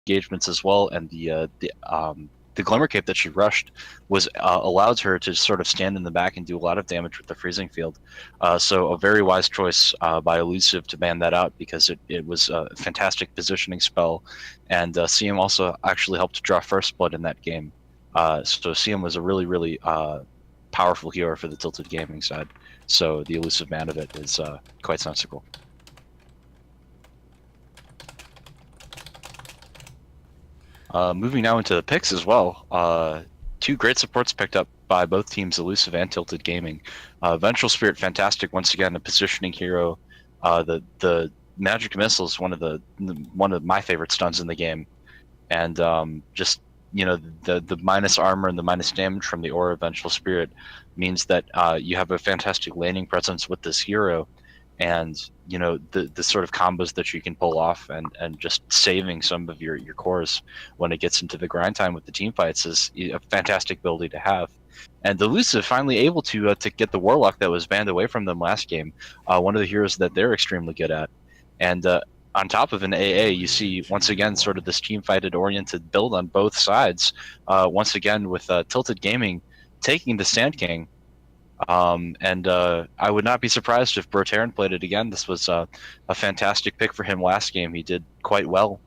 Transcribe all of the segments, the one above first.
engagements as well, and the Glimmer Cape that she rushed was allowed her to sort of stand in the back and do a lot of damage with the freezing field. So a very wise choice by eLusiv to ban that out, because it was a fantastic positioning spell, and CM also actually helped to draw first blood in that game. So CM was a really powerful hero for the Tilted Gaming side. So the elusive ban of it is quite sensible. Moving now into the picks as well. Two great supports picked up by both teams, elusive and Tilted Gaming. Vengeful Spirit, fantastic once again, a positioning hero. The magic missile is one of my favorite stuns in the game, and just the minus armor and the minus damage from the aura of Vengeful Spirit means that you have a fantastic laning presence with this hero, and the sort of combos that you can pull off, and just saving some of your cores when it gets into the grind time with the team fights is a fantastic ability to have. And elusive finally able to get the Warlock that was banned away from them last game, one of the heroes that they're extremely good at. And on top of an AA, you see once again sort of this team fighted oriented build on both sides. Once again with Tilted Gaming taking the Sand King. And I would not be surprised if Broteran played it again. This was a fantastic pick for him last game. He did quite well,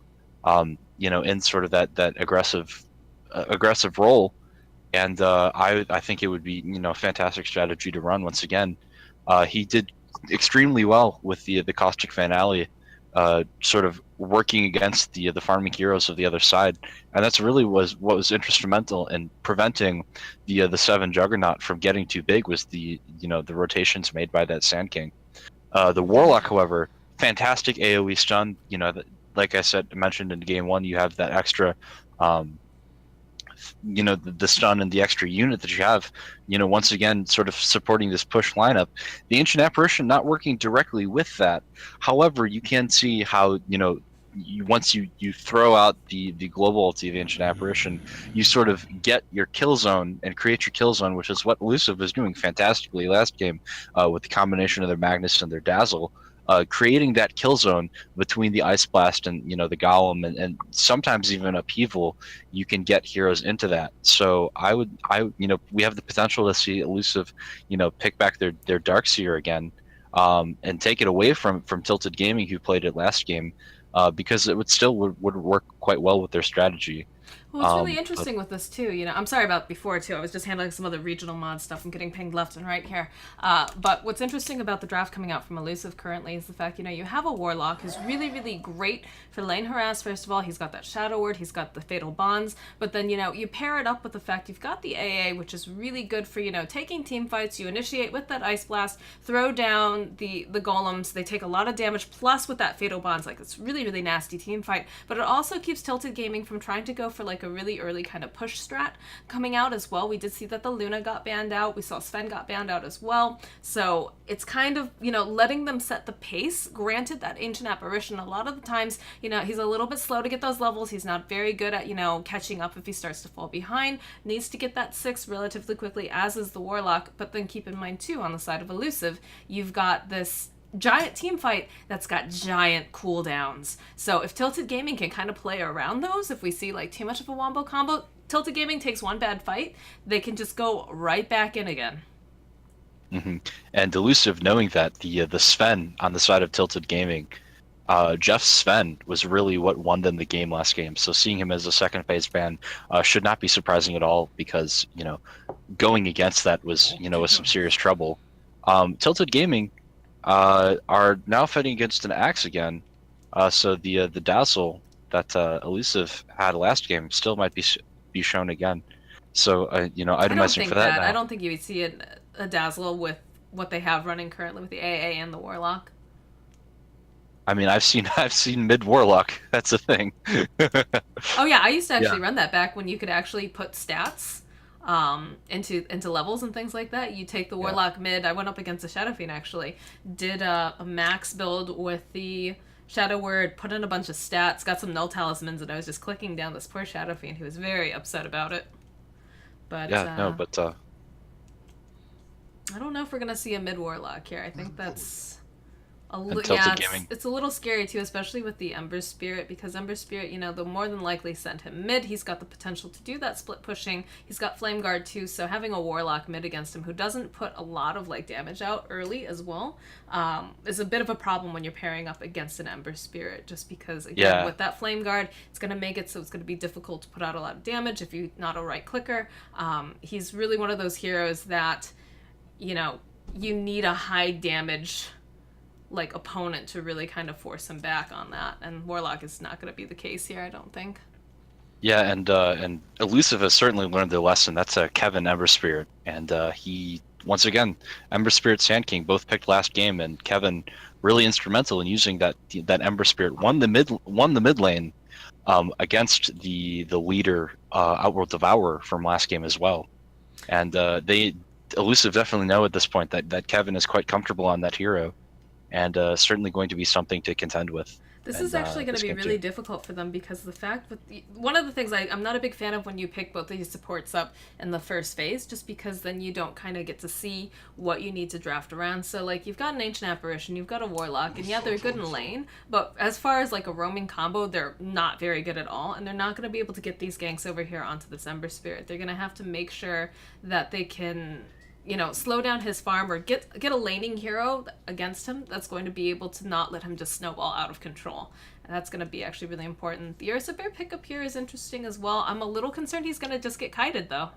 in sort of that aggressive role. And I think it would be a fantastic strategy to run once again. He did extremely well with the Caustic Finale, sort of working against the farming heroes of the other side, and that's really what was instrumental in preventing the Seven Juggernaut from getting too big. Was the rotations made by that Sand King. The Warlock, however, fantastic AOE stun. Like I mentioned in game one, you have that extra. The stun and the extra unit that you have, once again, sort of supporting this push lineup. The Ancient Apparition not working directly with that. However, you can see how, once you throw out the global ulti of Ancient Apparition, you sort of get your kill zone and create your kill zone, which is what elusive was doing fantastically last game with the combination of their Magnus and their Dazzle. Creating that kill zone between the Ice Blast and the Golem, and sometimes even Upheaval, you can get heroes into that. So we have the potential to see elusive, pick back their Darkseer again, and take it away from Tilted Gaming, who played it last game, because it would work quite well with their strategy. Well, it's really But interesting with this too. I'm sorry about before too. I was just handling some of the regional mod stuff. I'm getting pinged left and right here. But what's interesting about the draft coming out from elusive currently is the fact you have a Warlock who's really great for lane harass. First of all, he's got that Shadow Word, he's got the Fatal Bonds, but then you pair it up with the fact you've got the AA, which is really good for taking team fights. You initiate with that Ice Blast, throw down the golems. They take a lot of damage. Plus with that Fatal Bonds, it's really nasty team fight. But it also keeps Tilted Gaming from trying to go for a really early kind of push strat coming out as well. We did see that the Luna got banned out. We saw Sven got banned out as well. So it's kind of, letting them set the pace. Granted, that Ancient Apparition, a lot of the times, he's a little bit slow to get those levels. He's not very good at, catching up if he starts to fall behind. Needs to get that 6 relatively quickly, as is the Warlock. But then keep in mind, too, on the side of elusive, you've got this giant team fight that's got giant cooldowns. So if Tilted Gaming can kind of play around those, if we see too much of a wombo combo, Tilted Gaming takes one bad fight, they can just go right back in again. mm-hmm. And elusive, knowing that the Sven on the side of Tilted Gaming, Jeff Sven was really what won them the game last game. So seeing him as a second phase ban should not be surprising at all, because going against that was was some serious trouble. Tilted Gaming are now fighting against an Axe again. So the Dazzle that elusive had last game still might be shown again. So itemizing for that now. I don't think you would see a Dazzle with what they have running currently with the AA and the Warlock. I mean, I've seen mid Warlock. That's a thing. Oh yeah, I used to actually run that back when you could actually put stats into levels and things like that. You take the Warlock mid. I went up against the Shadow Fiend, actually. Did a max build with the Shadow Word, put in a bunch of stats, got some null talismans, and I was just clicking down this poor Shadow Fiend who was very upset about it. But I don't know if we're gonna see a mid Warlock here. I think that's and Yeah, Tilted Gaming. it's a little scary too, especially with the Ember Spirit, because Ember Spirit, they'll more than likely send him mid. He's got the potential to do that split pushing. He's got Flame Guard too, so having a Warlock mid against him who doesn't put a lot of like damage out early as well, is a bit of a problem when you're pairing up against an Ember Spirit. Just because again, Yeah, with that Flame Guard, it's gonna make it so it's gonna be difficult to put out a lot of damage if you're not a right clicker. He's really one of those heroes that, you know, you need a high damage like opponent to really kind of force him back on that. And Warlock is not going to be the case here, I don't think. yeah, and elusive has certainly learned the lesson. That's a Kevin Ember Spirit, and he once again Ember Spirit Sand King both picked last game, and Kevin really instrumental in using that Ember Spirit won the mid lane against the leader Outworld Devourer from last game as well. And they elusive definitely know at this point that Kevin is quite comfortable on that hero, and certainly going to be something to contend with. This is And actually going to this be game really too. difficult for them because the fact with one of the things I'm not a big fan of when you pick both of these supports up in the first phase, just because then you don't kind of get to see what you need to draft around. So like you've got an Ancient Apparition, you've got a Warlock, and yeah, they're good in lane, but as far as like a roaming combo, they're not very good at all, and they're not going to be able to get these ganks over here onto the Ember Spirit. They're going to have to make sure that they can, slow down his farm or get a laning hero against him that's going to be able to not let him just snowball out of control. And that's going to be actually really important. The Ursa Bear pickup here is interesting as well. I'm a little concerned he's going to just get kited though.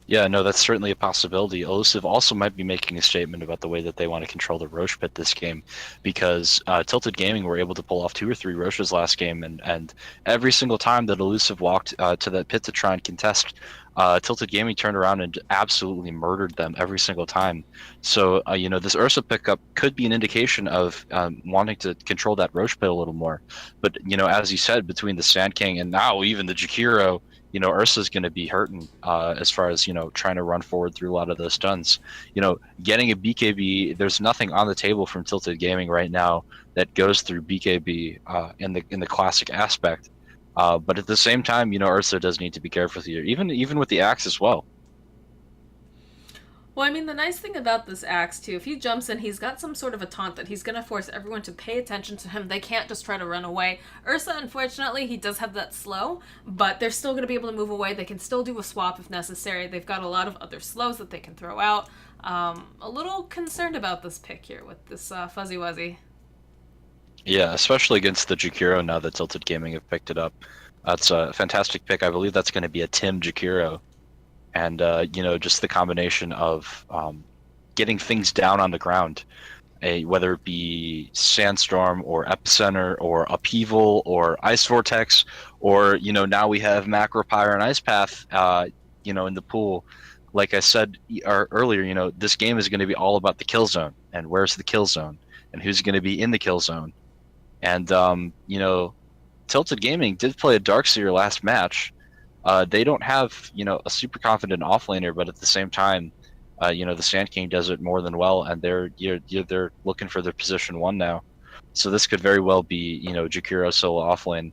Yeah, no, that's certainly a possibility. Elusive also might be making a statement about the way that they want to control the Roche pit this game, because Tilted Gaming were able to pull off 2 or 3 Roches last game, and every single time that Elusive walked to that pit to try and contest, Tilted Gaming turned around and absolutely murdered them every single time. So, this Ursa pickup could be an indication of wanting to control that Roche pit a little more. But, as you said, between the Sand King and now even the Jakiro, Ursa's going to be hurting as far as, trying to run forward through a lot of those stuns. Getting a BKB, there's nothing on the table from Tilted Gaming right now that goes through BKB in the classic aspect. But at the same time, Ursa does need to be careful here, even with the axe as well. Well, I mean, the nice thing about this axe, too, if he jumps in, he's got some sort of a taunt that he's going to force everyone to pay attention to him. They can't just try to run away. Ursa, unfortunately, he does have that slow, but they're still going to be able to move away. They can still do a swap if necessary. They've got a lot of other slows that they can throw out. A little concerned about this pick here with this Fuzzy Wuzzy. Yeah, especially against the Jakiro now that Tilted Gaming have picked it up. That's a fantastic pick. I believe that's going to be a Tim Jakiro. And, just the combination of getting things down on the ground, whether it be Sandstorm or Epicenter or Upheaval or Ice Vortex, or, now we have Macropyre and Ice Path, in the pool. Like I said earlier, this game is going to be all about the kill zone and where's the kill zone and who's going to be in the kill zone. And, Tilted Gaming did play a Darkseer last match. They don't have, a super confident offlaner, but at the same time, the Sand King does it more than well, and they're looking for their position 1 now. So this could very well be, Jakiro solo offlane,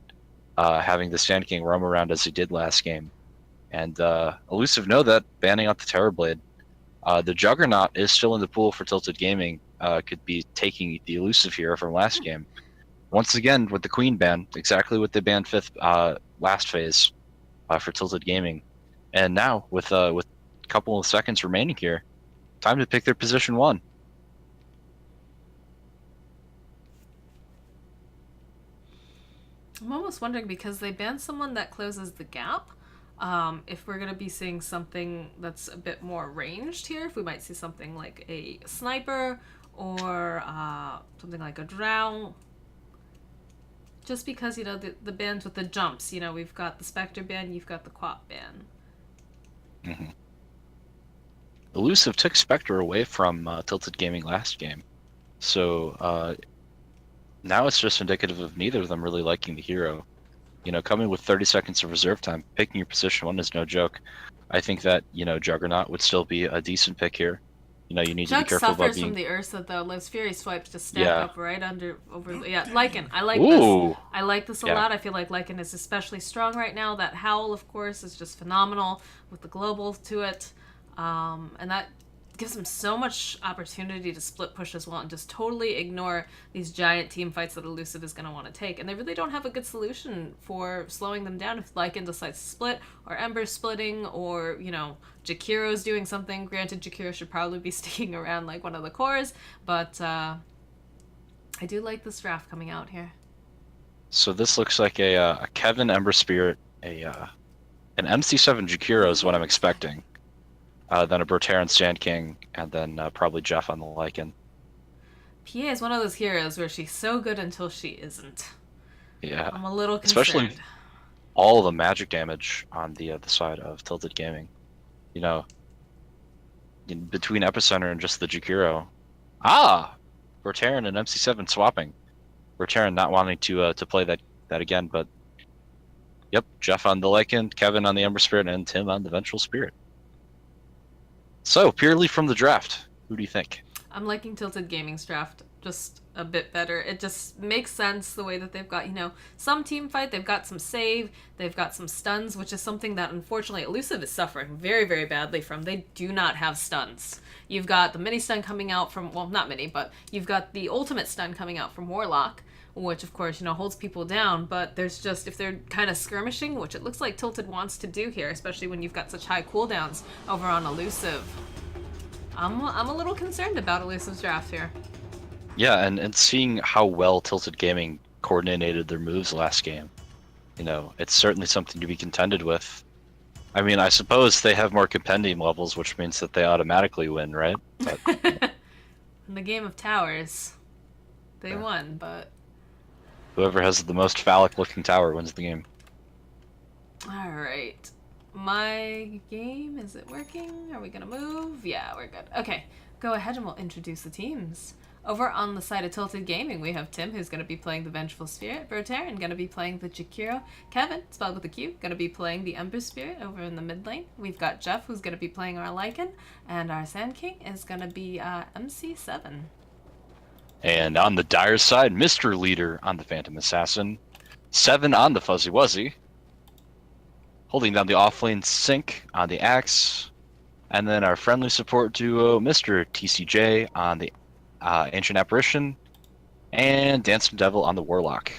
having the Sand King roam around as he did last game. And Elusive know that, banning out the Terrorblade. The Juggernaut is still in the pool for Tilted Gaming, could be taking the Elusive hero from last game. Once again, with the Queen ban, exactly what they banned 5th last phase. For Tilted Gaming, and now with a couple of seconds remaining here, time to pick their position 1. I'm almost wondering because they banned someone that closes the gap. If we're going to be seeing something that's a bit more ranged here, if we might see something like a sniper or something like a drow. Just because, the bans with the jumps, we've got the Spectre ban, you've got the Quap ban. Mm-hmm. Elusive took Spectre away from Tilted Gaming last game. So now it's just indicative of neither of them really liking the hero. Coming with 30 seconds of reserve time, picking your position 1 is no joke. I think that, Juggernaut would still be a decent pick here. You need to be Jug careful about suffers being... from the Ursa though. Those Fury swipes just stack Yeah. up right over. Yeah, Lycan. I like Ooh! this. I like this a Yeah. lot. I feel like Lycan is especially strong right now. That Howl, of course, is just phenomenal with the global to it. And that gives them so much opportunity to split push as well and just totally ignore these giant team fights that eLusiv is going to want to take. And they really don't have a good solution for slowing them down if Lycan decides to split, or Ember's splitting, or, you know, Jakiro's doing something. Granted, Jakiro should probably be sticking around like one of the cores, but I do like this draft coming out here. So this looks like a Kevin Ember Spirit, an MC7 Jakiro is what I'm expecting. Then a Bertaran Sand King, and then probably Jeff on the Lycan. PA is one of those heroes where she's so good until she isn't. Yeah, I'm a little concerned. especially all the magic damage on the other side of Tilted Gaming. You know, between Epicenter and just the Jakiro. Bertaran and MC7 swapping. Bertaran not wanting to play that again, but yep, Jeff on the Lycan, Kevin on the Ember Spirit, and Tim on the Vengeful Spirit. So, purely from the draft, who do you think? I'm liking Tilted Gaming's draft just a bit better. It just makes sense the way that they've got, you know, some team fight, they've got some save, they've got some stuns, which is something that unfortunately eLusiv is suffering very, very badly from. They do not have stuns. You've got the mini stun coming out from, well, not mini, but you've got the ultimate stun coming out from Warlock, which of course, you know, holds people down, but there's just, if they're kind of skirmishing, which it looks like Tilted wants to do here, especially when you've got such high cooldowns over on eLusiv, I'm a little concerned about eLusiv's draft here. Yeah, and seeing how well Tilted Gaming coordinated their moves last game, you know, it's certainly something to be contended with. I mean, I suppose they have more compendium levels, which means that they automatically win, right? But, in the game of towers, they won, but whoever has the most phallic-looking tower wins the game. all right. My game, is it working? Are we gonna move? Yeah, we're good. Okay, go ahead and we'll introduce the teams. Over on the side of Tilted Gaming, we have Tim, who's going to be playing the Vengeful Spirit. Bertaran, going to be playing the Jakiro. Kevin, spelled with a Q, going to be playing the Ember Spirit over in the mid lane. We've got Jeff, who's going to be playing our Lycan. And our Sand King is going to be MC7. And on the Dire side, Mr. Leader on the Phantom Assassin. 7 on the Fuzzy Wuzzy. Holding down the offlane Sync on the Axe. And then our friendly support duo, Mr. TCJ on the Ancient Apparition, and Dancing Devil on the Warlock.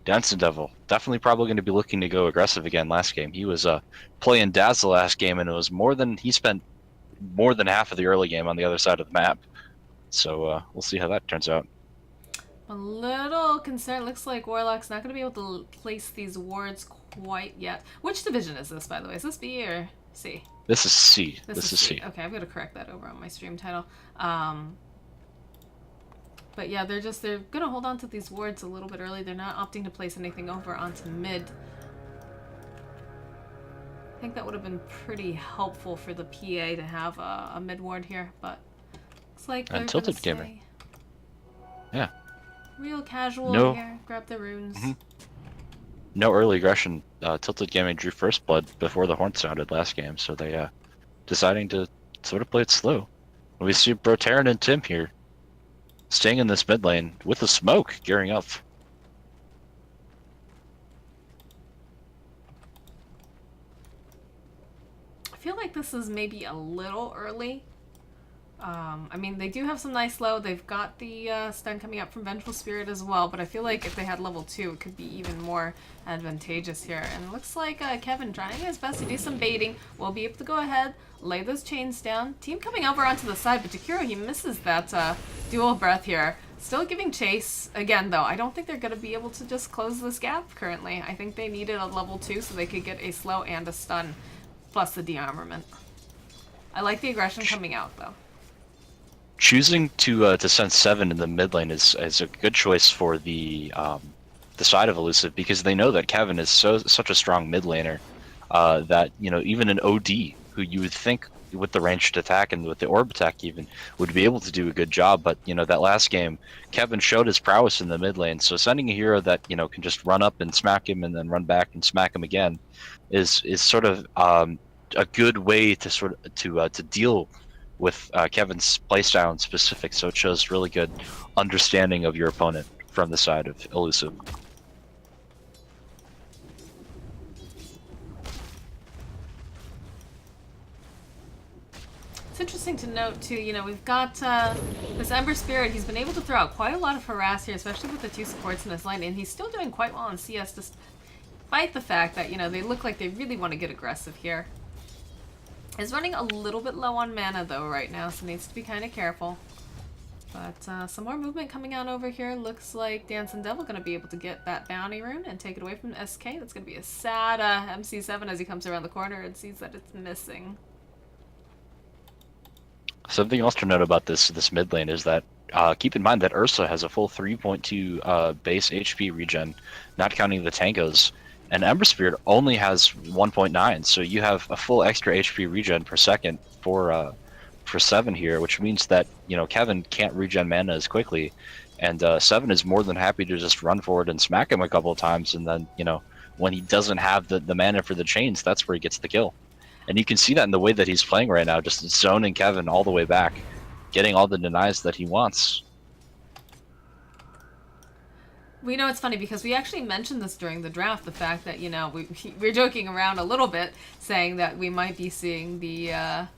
Dancing Devil, definitely probably going to be looking to go aggressive again last game. He was playing Dazzle last game, and it was he spent more than half of the early game on the other side of the map. So we'll see how that turns out. A little concerned. Looks like Warlock's not going to be able to place these wards quite yet. Which division is this, by the way? Is this B or C? This is C. This is C. Okay, I'm going to correct that over on my stream title. But yeah, they're going to hold on to these wards a little bit early. They're not opting to place anything over onto mid. I think that would have been pretty helpful for the PA to have a mid ward here, but looks like they're Tilted Gamer. Yeah. Real casual here. Grab the runes. Mm-hmm. No early aggression. Tilted Gaming drew first blood before the horn sounded last game, so they deciding to sort of play it slow. We see Bertaran and Tim here, staying in this mid lane with the smoke, gearing up. I feel like this is maybe a little early. I mean, they do have some nice low. They've got the stun coming up from Vengeful Spirit as well, but I feel like if they had level 2, it could be even more advantageous here. And it looks like Kevin trying his best to do some baiting. Will be able to go ahead, lay those chains down. Team coming over onto the side, but Jakiro, he misses that dual breath here. Still giving chase. Again, though, I don't think they're going to be able to just close this gap currently. I think they needed a level 2 so they could get a slow and a stun, plus the de-armament. I like the aggression coming out, though. Choosing to send 7 in the mid lane is a good choice for the side of eLusiv, because they know that Kevin is such a strong mid laner that, you know, even an OD who you would think with the ranged attack and with the orb attack even would be able to do a good job, but you know that last game Kevin showed his prowess in the mid lane, so sending a hero that, you know, can just run up and smack him and then run back and smack him again is sort of a good way to to deal with Kevin's playstyle in specific, so it shows really good understanding of your opponent from the side of eLusiv. It's interesting to note too, you know, we've got this Ember Spirit. He's been able to throw out quite a lot of harass here, especially with the 2 supports in his line, and he's still doing quite well on CS despite the fact that, you know, they look like they really want to get aggressive here. Is running a little bit low on mana though right now, so needs to be kind of careful. But some more movement coming out over here. Looks like Dancing Devil going to be able to get that bounty rune and take it away from SK. That's going to be a sad MC7 as he comes around the corner and sees that it's missing. Something else to note about this mid lane is that keep in mind that Ursa has a full 3.2 base HP regen, not counting the tangos, and Ember Spirit only has 1.9, so you have a full extra HP regen per second for 7 here, which means that, you know, Kevin can't regen mana as quickly, and 7 is more than happy to just run forward and smack him a couple of times, and then, you know, when he doesn't have the mana for the chains, that's where he gets the kill. And you can see that in the way that he's playing right now, just zoning Kevin all the way back, getting all the denies that he wants. We know it's funny because we actually mentioned this during the draft, the fact that, you know, we're joking around a little bit, saying that we might be seeing the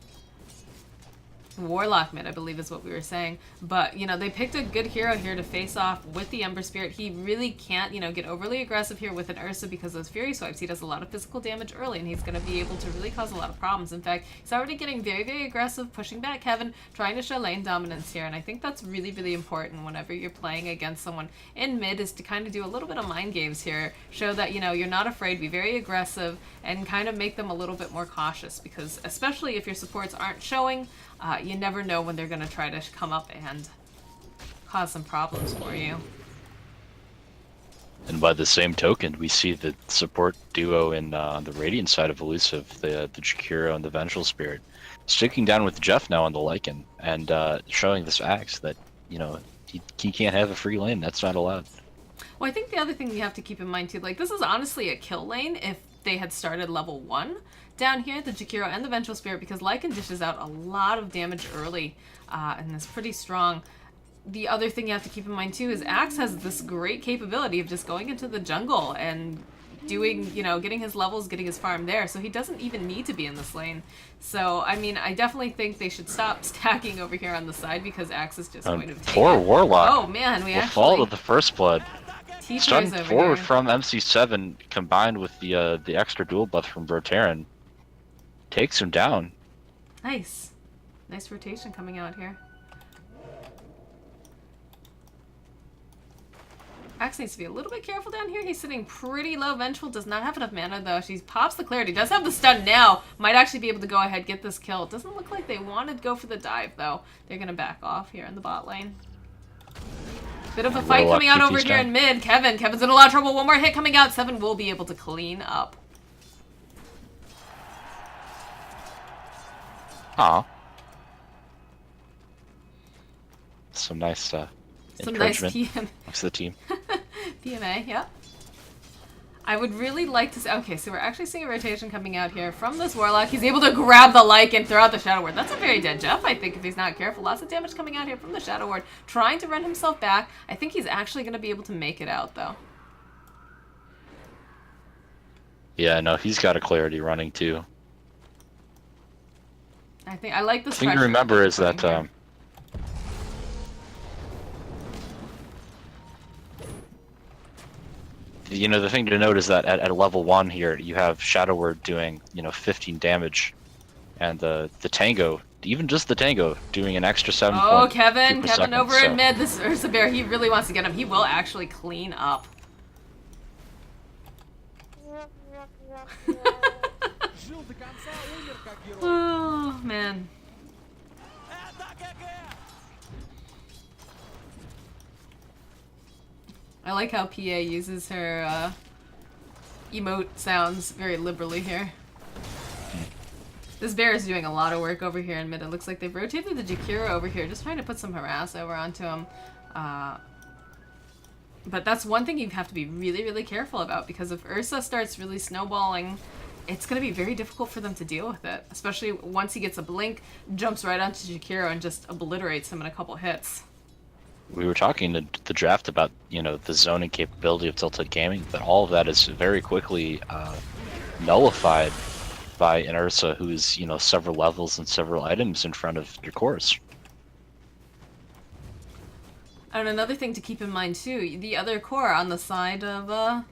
Warlock mid, I believe is what we were saying. But, you know, they picked a good hero here to face off with the Ember Spirit. He really can't, you know, get overly aggressive here with an Ursa because of those Fury Swipes. He does a lot of physical damage early, and he's going to be able to really cause a lot of problems. In fact, he's already getting very, very aggressive, pushing back Kevin, trying to show lane dominance here. And I think that's really, really important whenever you're playing against someone in mid, is to kind of do a little bit of mind games here. Show that, you know, you're not afraid, be very aggressive, and kind of make them a little bit more cautious. Because especially if your supports aren't showing, you never know when they're going to try to come up and cause some problems for you. And by the same token, we see the support duo in the Radiant side of eLusiv, the Jakiro and the Vengeful Spirit, sticking down with Jeff now on the Lycan, and showing this axe that, you know, he can't have a free lane. That's not allowed. Well, I think the other thing you have to keep in mind too, like, this is honestly a kill lane if they had started level 1 down here, the Jakiro and the Vengeful Spirit, because Lycan dishes out a lot of damage early, and is pretty strong. The other thing you have to keep in mind too is Axe has this great capability of just going into the jungle and doing, you know, getting his levels, getting his farm there, so he doesn't even need to be in this lane. So, I mean, I definitely think they should stop stacking over here on the side, because Axe is just going to take poor it. Warlock. Oh man, we will actually fall to the first blood. Stun over forward here. from MC7 combined with the extra dual buff from Broteran takes him down. Nice. Nice rotation coming out here. Axe needs to be a little bit careful down here. He's sitting pretty low. Vengeful does not have enough mana though. She pops the clarity. Does have the stun now. Might actually be able to go ahead, get this kill. It doesn't look like they want to go for the dive though. They're going to back off here in the bot lane. Bit of a fight coming out over here in mid. Kevin's in a lot of trouble. One more hit coming out. 7 will be able to clean up. Aw. Some nice encouragement amongst the team. PMA, yeah. I would really like to see... Okay, so we're actually seeing a rotation coming out here from this Warlock. He's able to grab the Lycan, throw out the Shadow Ward. That's a very dead Jeff, I think, if he's not careful. Lots of damage coming out here from the Shadow Ward. Trying to run himself back. I think he's actually going to be able to make it out, though. Yeah, no, he's got a clarity running, too. I like this. The thing to remember is that... you know, the thing to note is that at level 1 here, you have Shadow Word doing, you know, 15 damage, and the Tango, even just the Tango, doing an extra 7 Oh, Kevin over in mid. This Ursa Bear, he really wants to get him. He will actually clean up. Oh, man. I like how PA uses her emote sounds very liberally here. This bear is doing a lot of work over here in mid. It looks like they've rotated the Jakiro over here, just trying to put some harass over onto him. But that's one thing you have to be really, really careful about, because if Ursa starts really snowballing, it's going to be very difficult for them to deal with it. Especially once he gets a blink, jumps right onto Jakiro and just obliterates him in a couple hits. We were talking in the draft about, you know, the zoning capability of Tilted Gaming, but all of that is very quickly nullified by an Ursa who is, you know, several levels and several items in front of your cores. And another thing to keep in mind too, the other core on the side of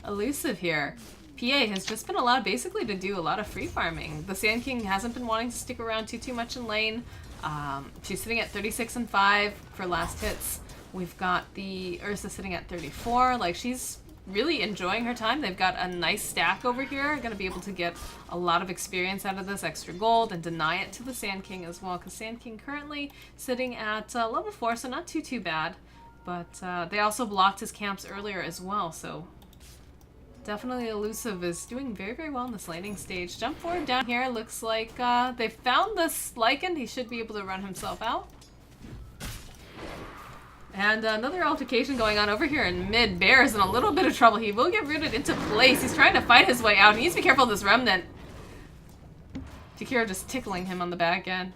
eLusiv here. PA has just been allowed basically to do a lot of free farming. The Sand King hasn't been wanting to stick around too much in lane. She's sitting at 36 and 5 for last hits. We've got the Ursa sitting at 34. Like, she's really enjoying her time. They've got a nice stack over here. Gonna be able to get a lot of experience out of this extra gold and deny it to the Sand King as well, because Sand King currently sitting at level 4, so not too bad. But they also blocked his camps earlier as well, so definitely eLusiv is doing very well in this laning stage. Jump forward down here. Looks like they found this Lycan. He should be able to run himself out. And another altercation going on over here in mid. Bear is in a little bit of trouble. He will get rooted into place. He's trying to fight his way out. He needs to be careful of this Remnant. Jakiro just tickling him on the back end.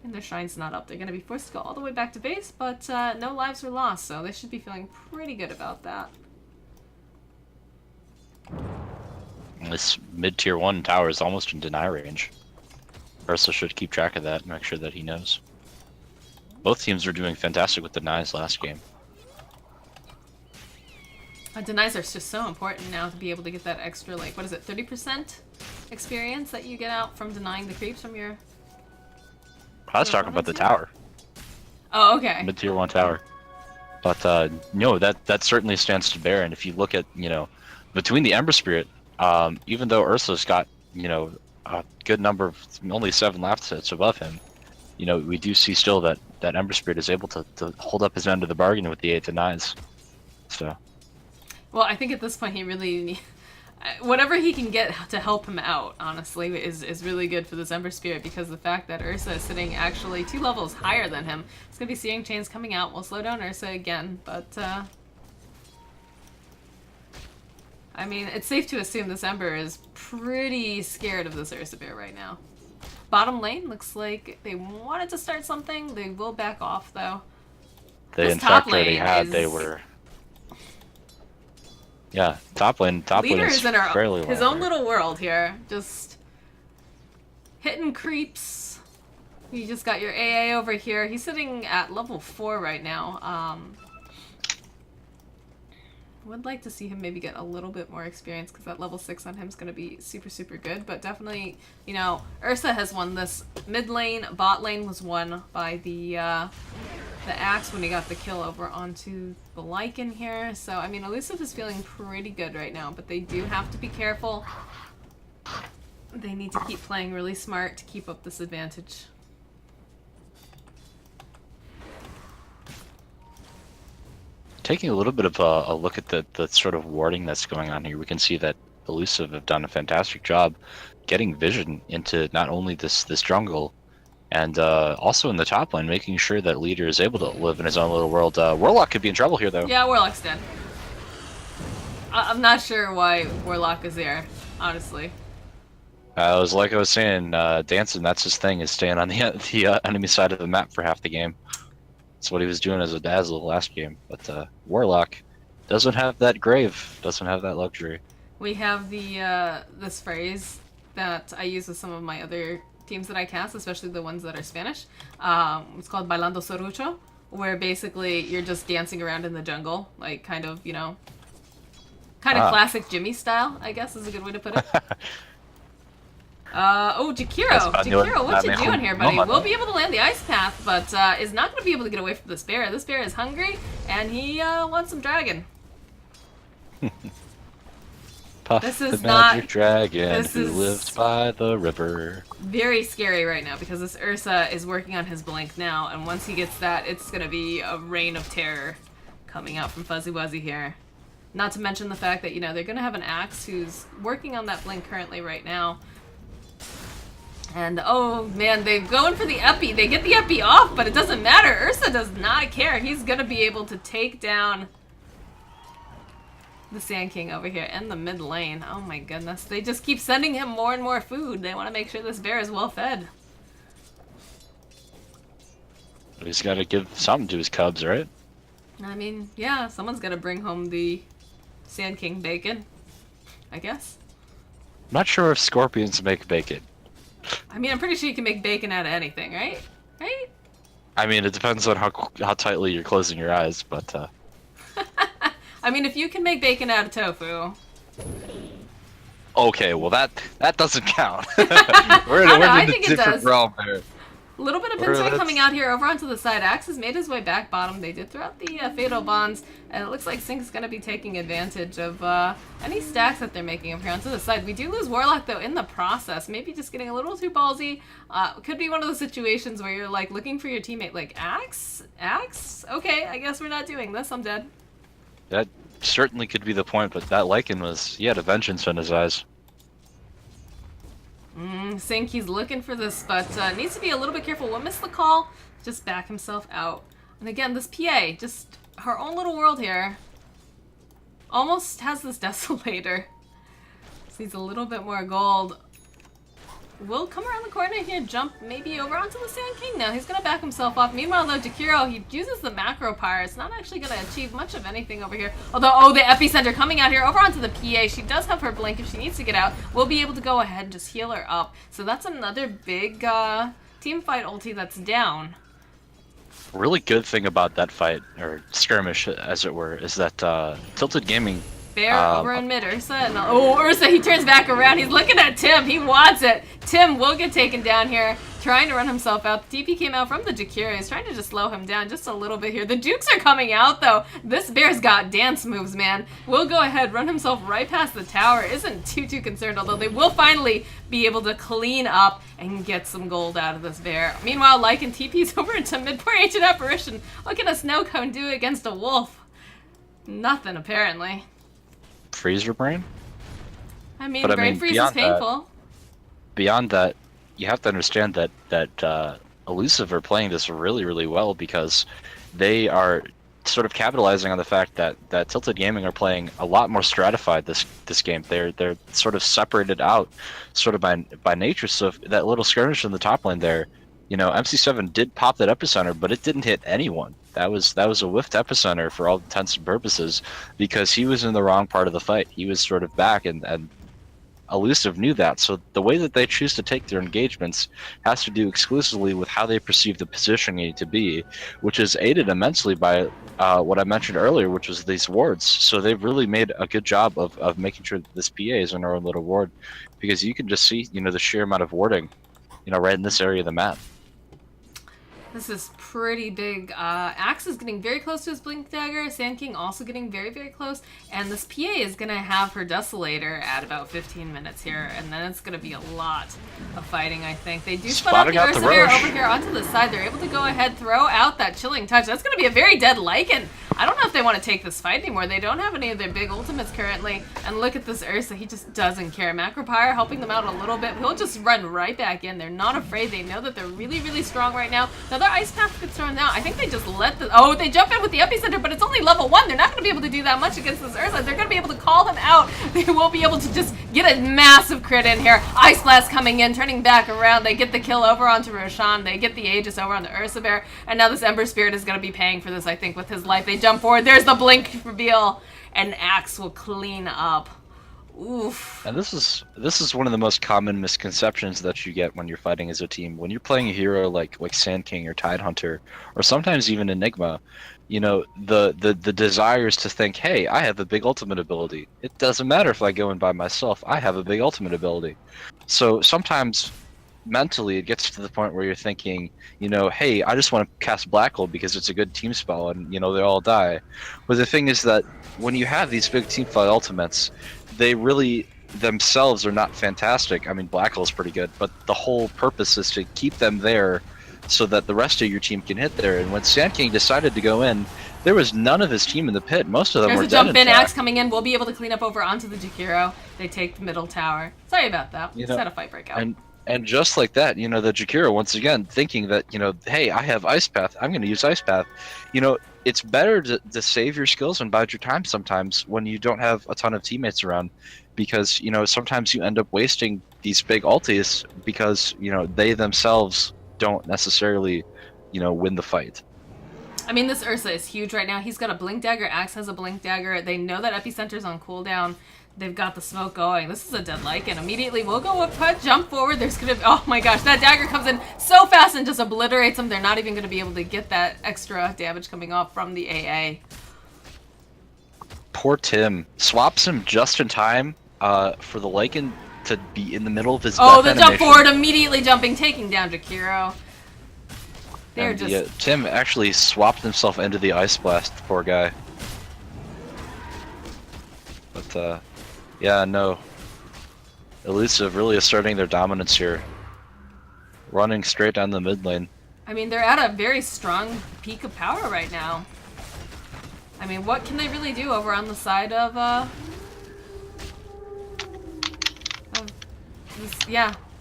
And their shrine's not up. They're going to be forced to go all the way back to base, but no lives were lost, so they should be feeling pretty good about that. This mid-tier 1 tower is almost in deny range. Ursa should keep track of that and make sure that he knows. Both teams were doing fantastic with denies last game. Denies are just so important now to be able to get that extra, like, what is it, 30% experience that you get out from denying the creeps from your... I was talking about the tower. Oh, okay. Mid-tier 1 tower. But, no, that certainly stands to bear, and if you look at, you know, between the Ember Spirit, even though Ursa's got, you know, a good number of, only 7 left hits above him, you know, we do see still that Ember Spirit is able to hold up his end of the bargain with the 8 denies. So. Well, I think at this point he really whatever he can get to help him out, honestly, is really good for this Ember Spirit, because the fact that Ursa is sitting actually 2 levels higher than him, it's going to be Searing Chains coming out. We'll slow down Ursa again, but I mean, it's safe to assume this Ember is pretty scared of this Ursa Bear right now. Bottom lane looks like they wanted to start something. They will back off, though. They, this in top fact, already lane had. is... They were... Yeah, top lane Leader is in fairly his low own there. little world here. Just hitting creeps. You just got your AA over here. He's sitting at level 4 right now. Would like to see him maybe get a little bit more experience, because that level 6 on him is going to be super good. But definitely, you know, Ursa has won this mid lane. Bot lane was won by the Axe when he got the kill over onto the Lycan here. So, I mean, eLusiv is feeling pretty good right now, but they do have to be careful. They need to keep playing really smart to keep up this advantage. Taking a little bit of a look at the sort of warding that's going on here, we can see that eLusiv have done a fantastic job getting vision into not only this jungle, and also in the top lane, making sure that Leader is able to live in his own little world. Warlock could be in trouble here, though. Yeah, Warlock's dead. I'm not sure why Warlock is there, honestly. It was like I was saying, Danson, that's his thing, is staying on the enemy side of the map for half the game. That's what he was doing as a Dazzle last game. But Warlock doesn't have that grave, doesn't have that luxury. We have the this phrase that I use with some of my other teams that I cast, especially the ones that are Spanish. It's called Bailando Sorucho, where basically you're just dancing around in the jungle, like kind of, you know, classic Jimmy style, I guess is a good way to put it. Oh, Jakiro! Jakiro, what you doing here, buddy? We'll be able to land the Ice Path, but is not going to be able to get away from this bear. This bear is hungry, and he wants some dragon. Puff this is the not... magic dragon this who is lived by the river. Very scary right now, because this Ursa is working on his blink now, and once he gets that, it's going to be a reign of terror coming out from Fuzzy Wuzzy here. Not to mention the fact that, you know, they're going to have an Axe who's working on that blink currently right now. And, oh man, they're going for the Epi. They get the Epi off, but it doesn't matter. Ursa does not care. He's going to be able to take down the Sand King over here in the mid lane. Oh my goodness. They just keep sending him more and more food. They want to make sure this bear is well fed. He's got to give something to his cubs, right? I mean, yeah, someone's got to bring home the Sand King bacon, I guess. not sure if scorpions make bacon. I mean, I'm pretty sure you can make bacon out of anything, right? Right? I mean, it depends on how tightly you're closing your eyes, but I mean, if you can make bacon out of tofu, okay, well that doesn't count. I don't know. We're I in a think it different does. realm there. A little bit of We're, pincer coming that's out here over onto the side. Axe has made his way back bottom. They did throw out the fatal bonds, and it looks like Sync's going to be taking advantage of any stacks that they're making over here onto the side. We do lose Warlock, though, in the process. Maybe just getting a little too ballsy. Could be one of those situations where you're, like, looking for your teammate, like, Axe? Axe? Okay, I guess we're not doing this. I'm dead. that certainly could be the point, but that Lycan he had a vengeance in his eyes. Sync, he's looking for this, but needs to be a little bit careful. We'll miss the call. Just back himself out. And again, this PA, just her own little world here. Almost has this Desolator. Just needs a little bit more gold. Will come around the corner here, jump maybe over onto the Sand King now. He's going to back himself off. Meanwhile, though, Jakiro, he uses the Macro Pyre. It's not actually going to achieve much of anything over here. Although, oh, the Epicenter coming out here over onto the PA. She does have her blink if she needs to get out. We'll be able to go ahead and just heal her up. So that's another big team fight ulti that's down. Really good thing about that fight, or skirmish as it were, is that Tilted Gaming. Bear over in mid, Ursa, and Ursa, he turns back around. He's looking at Tim. He wants it. Tim will get taken down here, trying to run himself out. The TP came out from the Jakiro. He's trying to just slow him down just a little bit here. The Jukes are coming out, though. This bear's got dance moves, man. Will go ahead, run himself right past the tower. Isn't too concerned, although they will finally be able to clean up and get some gold out of this bear. Meanwhile, Lycan TP's over into mid. Poor Ancient Apparition. What can a snow cone do against a wolf? Nothing, apparently. Freezer brain. I mean, But I brain mean, freeze is painful. Beyond that, you have to understand that eLusiv are playing this really, really well because they are sort of capitalizing on the fact that Tilted Gaming are playing a lot more stratified this game. They're sort of separated out, sort of by nature. So if that little skirmish in the top lane there, you know, MC7 did pop that epicenter, but it didn't hit anyone. That was a whiffed epicenter for all intents and purposes because he was in the wrong part of the fight. He was sort of back, and eLusiv knew that. So the way that they choose to take their engagements has to do exclusively with how they perceive the positioning to be, which is aided immensely by what I mentioned earlier, which was these wards. So they've really made a good job of making sure that this PA is in our own little ward, because you can just see, you know, the sheer amount of warding, you know, right in this area of the map. This is pretty big. Axe is getting very close to his Blink Dagger. Sand King also getting very, very close. And this PA is going to have her Desolator at about 15 minutes here. And then it's going to be a lot of fighting, I think. They do split out the Ursa Bear over here onto the side. They're able to go ahead, throw out that Chilling Touch. That's going to be a very dead Lycan. I don't know if they want to take this fight anymore. They don't have any of their big ultimates currently. And look at this Ursa. He just doesn't care. Macro Pyre helping them out a little bit. He'll just run right back in. They're not afraid. They know that they're really, really strong right now. Another Ice Path gets thrown out. I think they just let the... Oh, they jump in with the Epicenter, but it's only level 1. They're not going to be able to do that much against this Ursa. They're going to be able to call him out. They will be able to just get a massive crit in here. Ice Blast coming in, turning back around. They get the kill over onto Roshan. They get the Aegis over on the Ursa Bear. And now this Ember Spirit is going to be paying for this, I think, with his life. They jump forward. There's the Blink reveal. And Axe will clean up. Oof. And this is one of the most common misconceptions that you get when you're fighting as a team. When you're playing a hero like Sand King or Tidehunter, or sometimes even Enigma, you know, the desire is to think, hey, I have a big ultimate ability. It doesn't matter if I go in by myself. I have a big ultimate ability. So sometimes mentally it gets to the point where you're thinking, you know, hey, I just want to cast Black Hole because it's a good team spell and, you know, they all die. But the thing is that when you have these big team fight ultimates, they really themselves are not fantastic. I mean, Black Hole's pretty good, but the whole purpose is to keep them there so that the rest of your team can hit there. And when Sand King decided to go in, there was none of his team in the pit. Most of them were dead. There's a jump in. Axe coming in. We'll be able to clean up over onto the Jakiro. They take the middle tower. Sorry about that. Just had a fight break out. And just like that, you know, the Jakiro, once again, thinking that, you know, hey, I have Ice Path, I'm going to use Ice Path. You know, it's better to save your skills and bide your time sometimes when you don't have a ton of teammates around, because, you know, sometimes you end up wasting these big ultis because, you know, they themselves don't necessarily, you know, win the fight. I mean, this Ursa is huge right now. He's got a Blink Dagger. Axe has a Blink Dagger. They know that Epicenter's on cooldown. They've got the smoke going. This is a dead Lycan. Immediately, we'll go up, jump forward. There's gonna be, oh my gosh, that dagger comes in so fast and just obliterates them. They're not even gonna be able to get that extra damage coming off from the AA. Poor Tim. Swaps him just in time for the Lycan to be in the middle of his Oh, death the jump animation. forward, immediately jumping, taking down Jakiro. They're And just... Tim actually swapped himself into the Ice Blast, poor guy. But, yeah, no. eLusiv really asserting their dominance here. Running straight down the mid lane. I mean, they're at a very strong peak of power right now. I mean, what can they really do over on the side of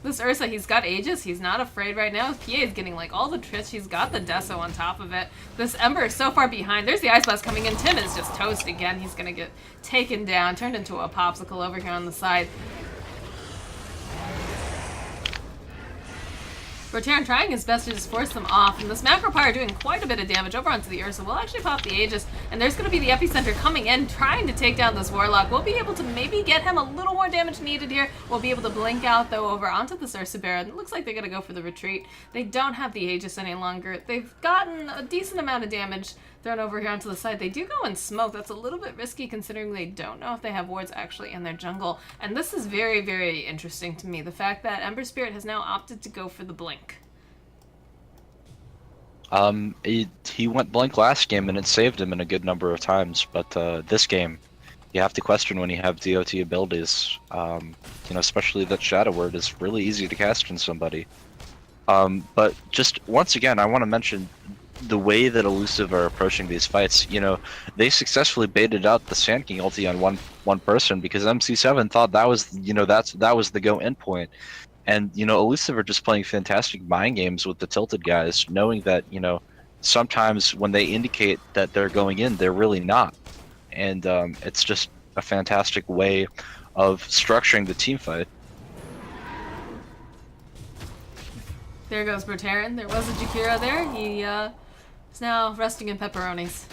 this Ursa? He's got Aegis. He's not afraid right now. PA is getting like all the tricks. He's got the Deso on top of it. This Ember is so far behind. There's the Ice Blast coming in. Tim is just toast again. He's gonna get taken down, turned into a popsicle over here on the side. Bertrand trying his best to just force them off, and this Macro Pyre doing quite a bit of damage over onto the Ursa. We'll actually pop the Aegis, and there's going to be the Epicenter coming in, trying to take down this Warlock. We'll be able to maybe get him a little more damage needed here. We'll be able to blink out, though, over onto this Ursa Baron. It looks like they're going to go for the retreat. They don't have the Aegis any longer. They've gotten a decent amount of damage thrown over here onto the side. They do go in smoke. That's a little bit risky considering they don't know if they have wards actually in their jungle. And this is very, very interesting to me. The fact that Ember Spirit has now opted to go for the blink. He went blink last game and it saved him in a good number of times, but this game, you have to question when you have DOT abilities. You know, especially that Shadow Word is really easy to cast on somebody. But just once again, I want to mention the way that eLusiv are approaching these fights. You know, they successfully baited out the Sand King ulti on one person because MC7 thought that was, you know, that was the go endpoint. And, you know, eLusiv are just playing fantastic mind games with the tilted guys, knowing that, you know, sometimes when they indicate that they're going in, they're really not. And it's just a fantastic way of structuring the team fight. There goes Bertrand. There was a Jakiro there. He is now resting in pepperonis.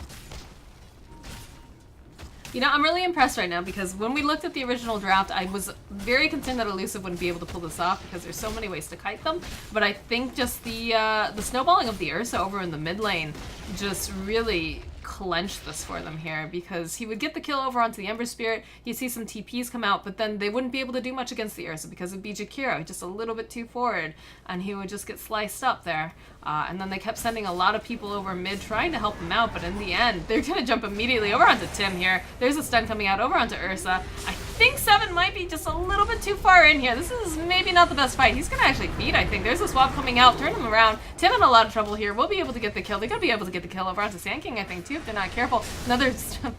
You know, I'm really impressed right now because when we looked at the original draft, I was very concerned that eLusiv wouldn't be able to pull this off because there's so many ways to kite them. But I think just the snowballing of the Ursa over in the mid lane just really clenched this for them here because he would get the kill over onto the Ember Spirit. You'd see some TPs come out, but then they wouldn't be able to do much against the Ursa because it'd be Jakiro just a little bit too forward, and he would just get sliced up there. And then they kept sending a lot of people over mid trying to help him out, but in the end, they're going to jump immediately over onto Tim here. There's a stun coming out over onto Ursa. I think 7 might be just a little bit too far in here. This is maybe not the best fight. He's going to actually beat, I think. There's a swap coming out. Turn him around. Tim in a lot of trouble here. We'll be able to get the kill. They're going to be able to get the kill over onto Sand King, I think, too, if they're not careful. Another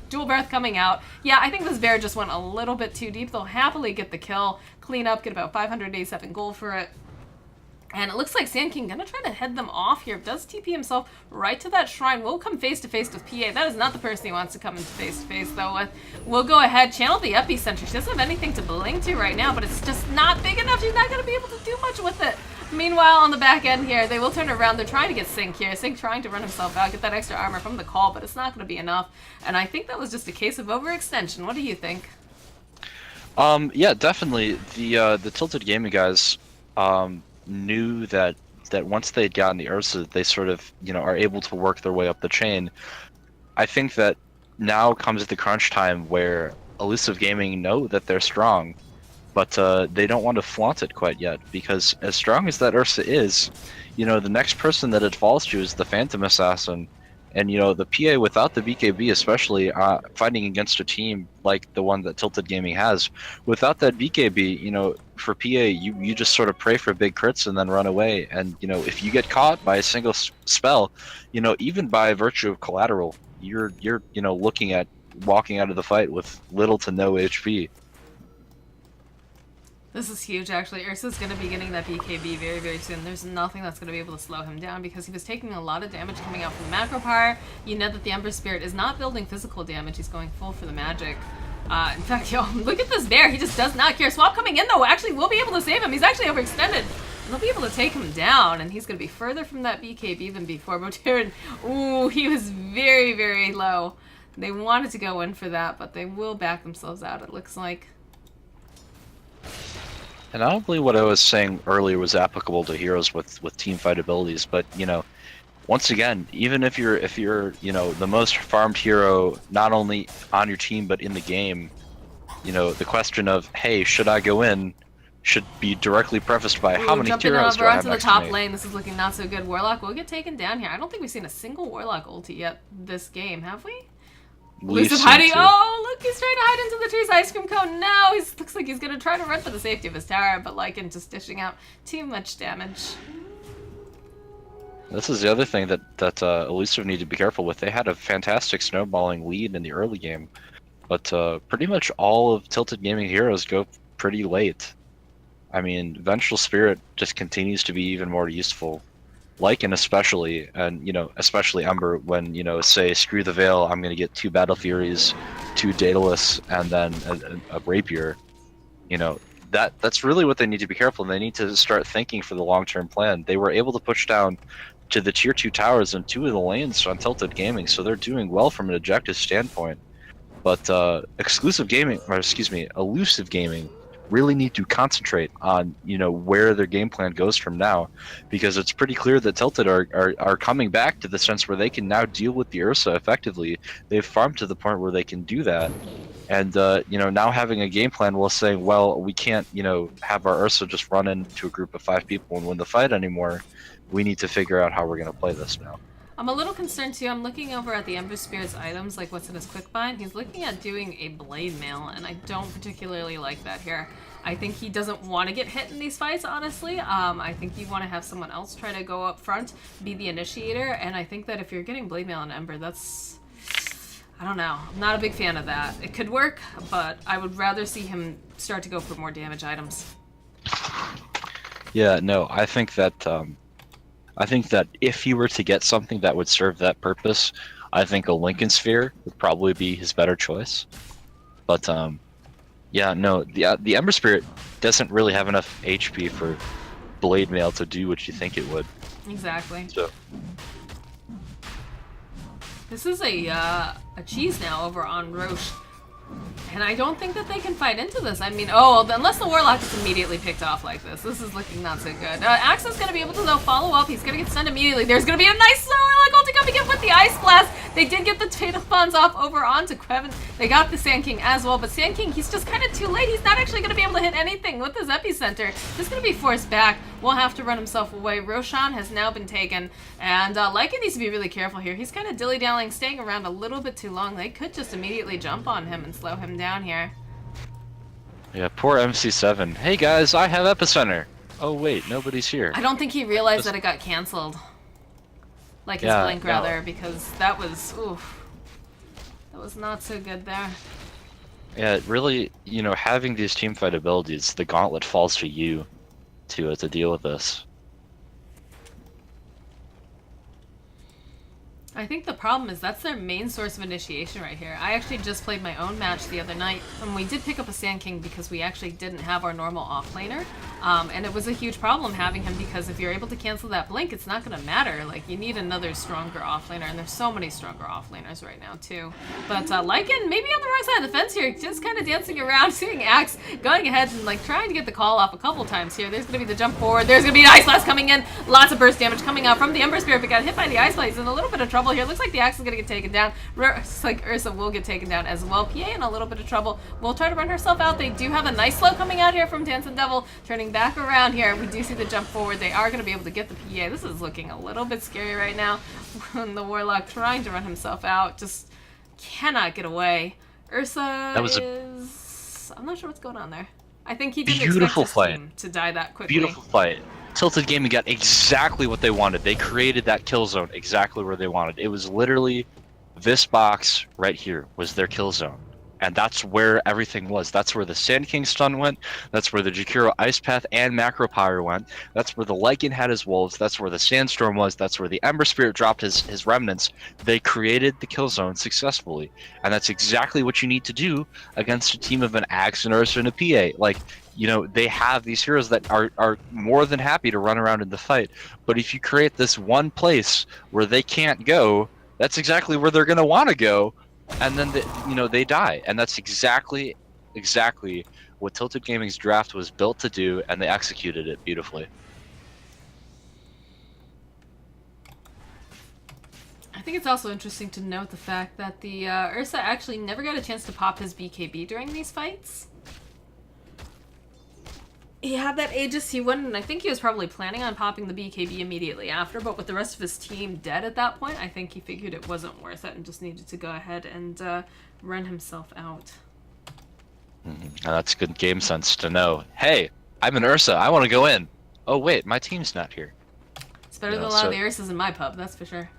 dual breath coming out. Yeah, I think this bear just went a little bit too deep. They'll happily get the kill, clean up, get about 587 gold for it. And it looks like Sand King gonna try to head them off here. Does TP himself right to that shrine. Will come face to face with PA. That is not the person he wants to come into face to face though with. We'll go ahead, channel the Epicenter. She doesn't have anything to blink to right now, but it's just not big enough. She's not gonna be able to do much with it. Meanwhile, on the back end here, they will turn around. They're trying to get Sync here. Sync trying to run himself out, get that extra armor from the call, but it's not gonna be enough. And I think that was just a case of overextension. What do you think? Yeah, definitely. The Tilted Gaming guys knew that once they'd gotten the Ursa, they sort of, you know, are able to work their way up the chain. I think that now comes the crunch time where eLusiv Gaming know that they're strong, but they don't want to flaunt it quite yet, because as strong as that Ursa is, you know, the next person that it falls to is the Phantom Assassin. And, you know, the PA without the BKB, especially fighting against a team like the one that Tilted Gaming has, without that BKB, you know, for PA, you just sort of pray for big crits and then run away. And, you know, if you get caught by a single spell, you know, even by virtue of collateral, you're you know, looking at walking out of the fight with little to no HP. This is huge, actually. Ursa's going to be getting that BKB very, very soon. There's nothing that's going to be able to slow him down because he was taking a lot of damage coming out from the Macro Pyre. You know that the Ember Spirit is not building physical damage. He's going full for the magic. In fact, yo, look at this bear. He just does not care. Swap coming in, though. Actually, we'll be able to save him. He's actually overextended. they'll be able to take him down, and he's going to be further from that BKB than before. Motirin, ooh, he was very, very low. They wanted to go in for that, but they will back themselves out, it looks like. And I don't believe what I was saying earlier was applicable to heroes with team fight abilities, but you know, once again, even if you're you know the most farmed hero, not only on your team but in the game, you know the question of hey, should I go in, should be directly prefaced by how many heroes do I have onto the next top to me? lane. This is looking not so good. Warlock will get taken down here. I don't think we've seen a single Warlock ulti yet this game, have we? eLusiv hiding. Oh, look, he's trying to hide into the tree's ice cream cone. No, he looks like he's gonna try to run for the safety of his tower, but Lycan just dishing out too much damage. This is the other thing that eLusiv need to be careful with. They had a fantastic snowballing lead in the early game, but pretty much all of Tilted Gaming heroes go pretty late. I mean, Vengeful Spirit just continues to be even more useful. Lycan especially, and you know, especially Ember when, you know, say screw the Veil, I'm gonna get 2 Battle Furies, 2 Daedalus, and then a Rapier. You know, that's really what they need to be careful. They need to start thinking for the long-term plan. They were able to push down to the tier 2 towers in 2 of the lanes on Tilted Gaming, so they're doing well from an objective standpoint. But exclusive gaming, or excuse me, elusive gaming, really need to concentrate on, you know, where their game plan goes from now, because it's pretty clear that Tilted are coming back to the sense where they can now deal with the Ursa effectively. They've farmed to the point where they can do that, and you know, now having a game plan while saying, well, we can't, you know, have our Ursa just run into a group of 5 people and win the fight anymore. We need to figure out how we're going to play this now. I'm a little concerned too. I'm looking over at the Ember Spirit's items, like what's in his quick bind. He's looking at doing a blade mail, and I don't particularly like that here. I think he doesn't want to get hit in these fights, honestly. I think you want to have someone else try to go up front, be the initiator, and I think that if you're getting blade mail on Ember, that's... I don't know. I'm not a big fan of that. It could work, but I would rather see him start to go for more damage items. Yeah, no, I think that if he were to get something that would serve that purpose, I think a Lincoln Sphere would probably be his better choice. But yeah, no, the Ember Spirit doesn't really have enough HP for Blade Mail to do what you think it would. Exactly. So this is a cheese now over on Roche. And I don't think that they can fight into this. I mean, oh, unless the Warlock is immediately picked off like this. This is looking not so good. Axe is going to be able to, though, follow up. He's going to get stunned immediately. There's going to be a nice Warlock ulti coming in with the Ice Blast. They did get the Fatal Funds off over onto Kevin. They got the Sand King as well, but Sand King, he's just kind of too late. He's not actually going to be able to hit anything with his Epicenter. He's going to be forced back. Will have to run himself away. Roshan has now been taken, and Lycan needs to be really careful here. He's kind of dilly-dallying, staying around a little bit too long. They could just immediately jump on him and slow him down here. yeah, poor MC7. Hey guys, I have Epicenter. Oh wait, nobody's here. I don't think he realized that it got canceled. Like his blink, rather, because that was, oof. That was not so good there. Yeah, it really, you know, having these teamfight abilities, the gauntlet falls to you to deal with this. I think the problem is that's their main source of initiation right here. I actually just played my own match the other night, and we did pick up a Sand King because we actually didn't have our normal offlaner. And it was a huge problem having him because if you're able to cancel that blink, it's not going to matter. Like, you need another stronger offlaner, and there's so many stronger offlaners right now, too. But Lycan, maybe on the wrong side of the fence here, just kind of dancing around, seeing Axe going ahead and, like, trying to get the call off a couple times here. There's going to be the jump forward. There's going to be an Ice Blast coming in. Lots of burst damage coming out from the Ember Spirit, but got hit by the Ice Blast. He's in a little bit of trouble here. Looks like the Axe is going to get taken down. Looks like Ursa will get taken down as well. PA in a little bit of trouble. Will try to run herself out. They do have a nice slow coming out here from Dancing Devil. Turning back around here. We do see the jump forward. They are going to be able to get the PA. This is looking a little bit scary right now. The Warlock trying to run himself out. Just cannot get away. Ursa is... I'm not sure what's going on there. I think he didn't expect his team to die that quickly. Beautiful fight. Tilted Gaming got exactly what they wanted. They created that kill zone exactly where they wanted. It was literally this box right here was their kill zone. And that's where everything was. That's where the Sand King stun went. That's where the Jakiro Ice Path and Macro Pyre went. That's where the Lycan had his wolves. That's where the Sandstorm was. That's where the Ember Spirit dropped his remnants. They created the kill zone successfully. And that's exactly what you need to do against a team of an Axe, an Ursa, and a PA. Like, you know, they have these heroes that are more than happy to run around in the fight. But if you create this one place where they can't go, that's exactly where they're going to want to go, and then they die. And that's exactly what Tilted Gaming's draft was built to do, and they executed it beautifully. I think it's also interesting to note the fact that the Ursa actually never got a chance to pop his BKB during these fights. He had that Aegis, he went, and I think he was probably planning on popping the BKB immediately after, but with the rest of his team dead at that point, I think he figured it wasn't worth it and just needed to go ahead and run himself out. That's good game sense to know. Hey, I'm an Ursa. I want to go in. Oh wait, my team's not here. It's better than a lot of the Ursas in my pub, that's for sure.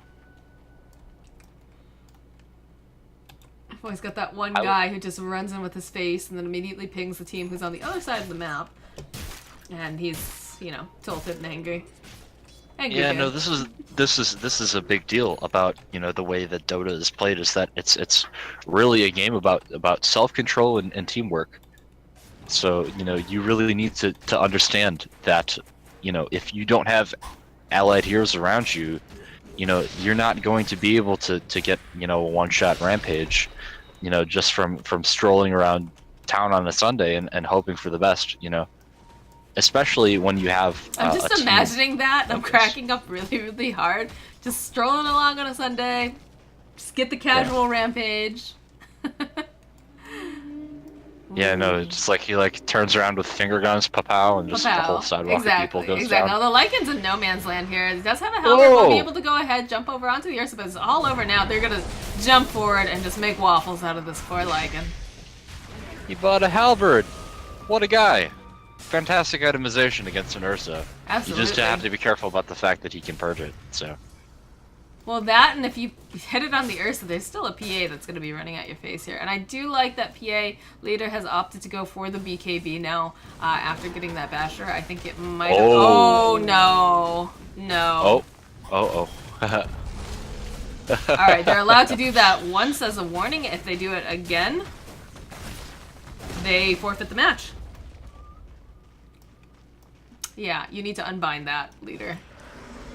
I've always got that one guy who just runs in with his face and then immediately pings the team who's on the other side of the map. And he's, you know, tilted and angry. Yeah, no, this is a big deal about, you know, the way that Dota is played, is that it's really a game about self-control and teamwork. So, you know, you really need to understand that, you know, if you don't have allied heroes around you, you know, you're not going to be able to get, you know, a one-shot rampage, you know, just from strolling around town on a Sunday and hoping for the best, you know. Especially when you have I'm just imagining that. I'm cracking up really, really hard. Just strolling along on a Sunday. Just get the casual rampage. Yeah, no, it's just like he turns around with finger guns, pow, and just the whole sidewalk of people goes down. Now the Lycan's in no man's land here. He does have a helmet, will be able to go ahead, jump over onto the Ursa, but it's all over now. They're gonna jump forward and just make waffles out of this poor Lycan. He bought a halberd. What a guy. Fantastic itemization against an Ursa. Absolutely. You just have to be careful about the fact that he can purge it, so. Well, that, and if you hit it on the Ursa, there's still a PA that's going to be running at your face here. And I do like that PA leader has opted to go for the BKB now after getting that Basher. I think it might have... Oh, no. No. Oh. Alright, they're allowed to do that once as a warning. If they do it again, they forfeit the match. Yeah, you need to unbind that, leader,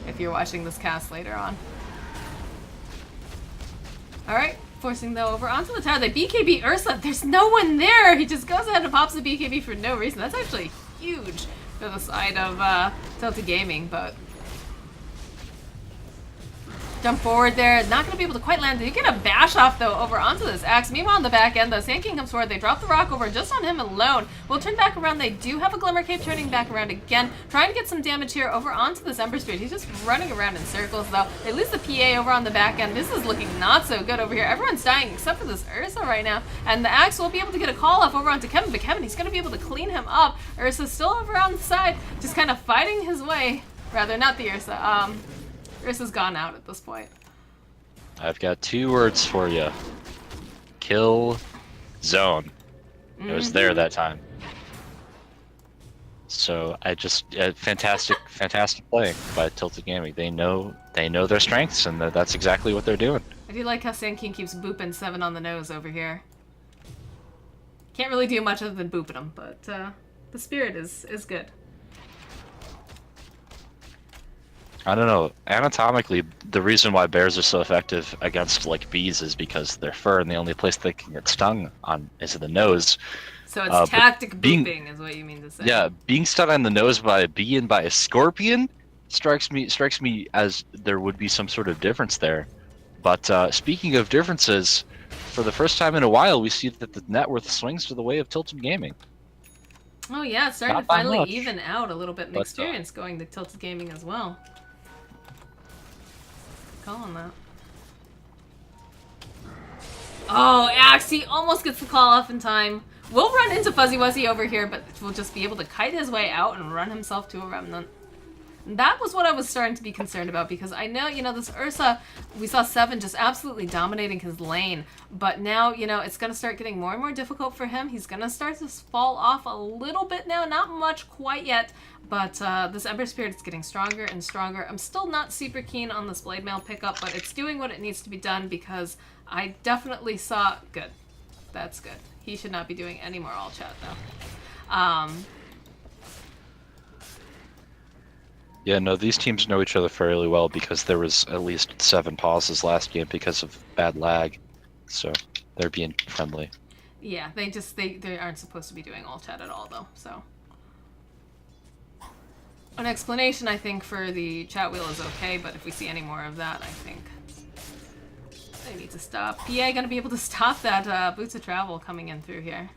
if you're watching this cast later on. Alright, forcing though over onto the tower. They BKB Ursa. There's no one there! He just goes ahead and pops the BKB for no reason. That's actually huge for the side of Tilted Gaming, but... Jump forward there. Not going to be able to quite land. They get a bash off, though, over onto this Axe. Meanwhile, on the back end, the Sand King comes forward. They drop the rock over just on him alone. We'll turn back around. They do have a Glimmer Cape turning back around again. Trying to get some damage here over onto this Ember Spirit. He's just running around in circles, though. They lose the PA over on the back end. This is looking not so good over here. Everyone's dying except for this Ursa right now. And the Axe will be able to get a call off over onto Kevin. But Kevin, he's going to be able to clean him up. Ursa's still over on the side, just kind of fighting his way. Rather, not the Ursa. Ursa's gone out at this point. I've got 2 words for you. Kill zone. It was there that time. So I just fantastic playing by Tilted Gaming. They know their strengths, and that's exactly what they're doing. I do like how Sand King keeps booping 7 on the nose over here. Can't really do much other than booping him, but the spirit is good. I don't know. Anatomically, the reason why bears are so effective against like bees is because their fur, and the only place they can get stung on is the nose. So it's tactic booping, is what you mean to say. Yeah, being stung on the nose by a bee and by a scorpion strikes me as there would be some sort of difference there. But speaking of differences, for the first time in a while, we see that the net worth swings to the way of Tilted Gaming. Oh yeah, it's starting to finally even out a little bit in experience going to Tilted Gaming as well. Calling that. Oh, Axe, he almost gets the call off in time. We'll run into Fuzzy Wuzzy over here, but we'll just be able to kite his way out and run himself to a remnant. That was what I was starting to be concerned about, because I know, this Ursa, we saw Seven just absolutely dominating his lane, but now, it's going to start getting more and more difficult for him. He's going to start to fall off a little bit now, not much quite yet, but this Ember Spirit is getting stronger and stronger. I'm still not super keen on this Blade Mail pickup, but it's doing what it needs to be done, because I definitely saw... Good. That's good. He should not be doing any more all chat, though. Yeah, no, these teams know each other fairly well because there was at least 7 pauses last game because of bad lag. So they're being friendly. Yeah, they aren't supposed to be doing all chat at all, though, so. An explanation, I think, for the chat wheel is okay, but if we see any more of that, I think they need to stop. PA gonna be able to stop that Boots of Travel coming in through here.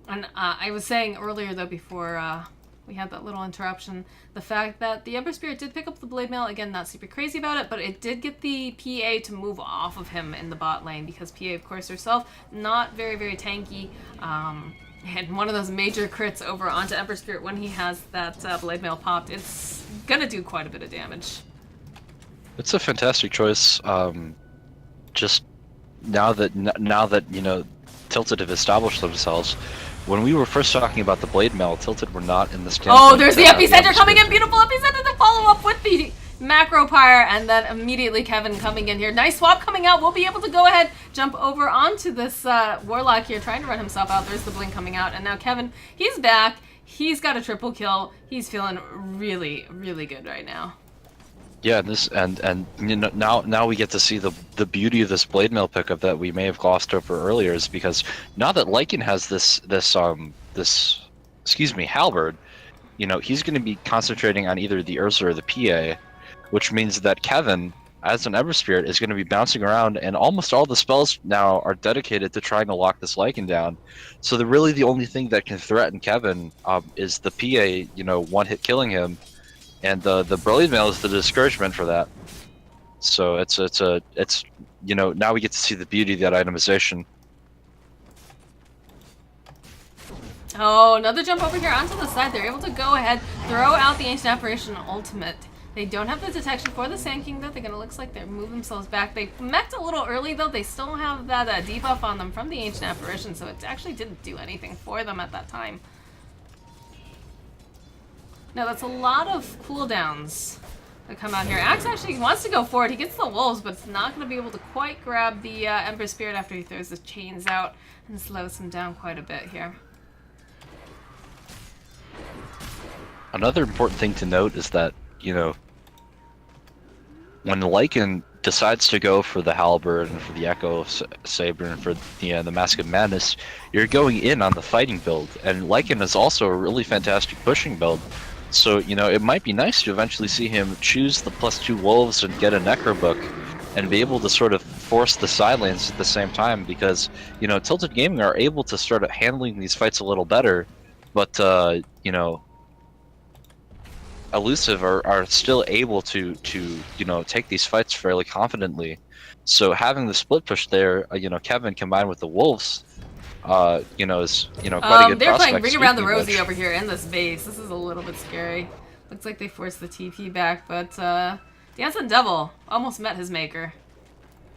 And I was saying earlier, though, before we had that little interruption, the fact that the Ember Spirit did pick up the Blade Mail, again, not super crazy about it, but it did get the PA to move off of him in the bot lane, because PA, of course, herself, not very, very tanky, and one of those major crits over onto Ember Spirit when he has that Blade Mail popped, it's gonna do quite a bit of damage. It's a fantastic choice. Just now that Tilted have established themselves. When we were first talking about the Blade Mail, Tilted were not in the standpoint. Oh, there's the epicenter coming in! Beautiful epicenter to follow up with the macro pyre, and then immediately Kevin coming in here. Nice swap coming out. We'll be able to go ahead, jump over onto this Warlock here, trying to run himself out. There's the blink coming out, and now Kevin, he's back. He's got a triple kill. He's feeling really, really good right now. Yeah, now we get to see the beauty of this Blade Mail pickup that we may have glossed over earlier, is because now that Lycan has this halberd, he's going to be concentrating on either the Ursa or the PA, which means that Kevin, as an Ember Spirit, is going to be bouncing around, and almost all the spells now are dedicated to trying to lock this Lycan down. So the only thing that can threaten Kevin is the PA, one-hit killing him. And the Blade Mail is the discouragement for that. So it's now we get to see the beauty of that itemization. Oh, another jump over here onto the side. They're able to go ahead, throw out the Ancient Apparition Ultimate. They don't have the detection for the Sand King, though. They're gonna looks like they move themselves back. They mech'd a little early, though. They still have that debuff on them from the Ancient Apparition, so it actually didn't do anything for them at that time. Now, that's a lot of cooldowns that come out here. Axe actually wants to go forward. He gets the wolves, but it's not going to be able to quite grab the Ember Spirit after he throws the chains out and slows him down quite a bit here. Another important thing to note is that, when Lycan decides to go for the Halberd and for the Echo Saber and for the Mask of Madness, you're going in on the fighting build. And Lycan is also a really fantastic pushing build. So, it might be nice to eventually see him choose the +2 wolves and get a Necro book and be able to sort of force the side lanes at the same time, because, Tilted Gaming are able to start handling these fights a little better, but, eLusiv are still able to take these fights fairly confidently. So having the split push there, Kevin combined with the wolves, is quite a good they're prospect. playing Ring Around the Rosie over here in this base. This is a little bit scary. Looks like they forced the TP back, but Dancing Devil almost met his maker.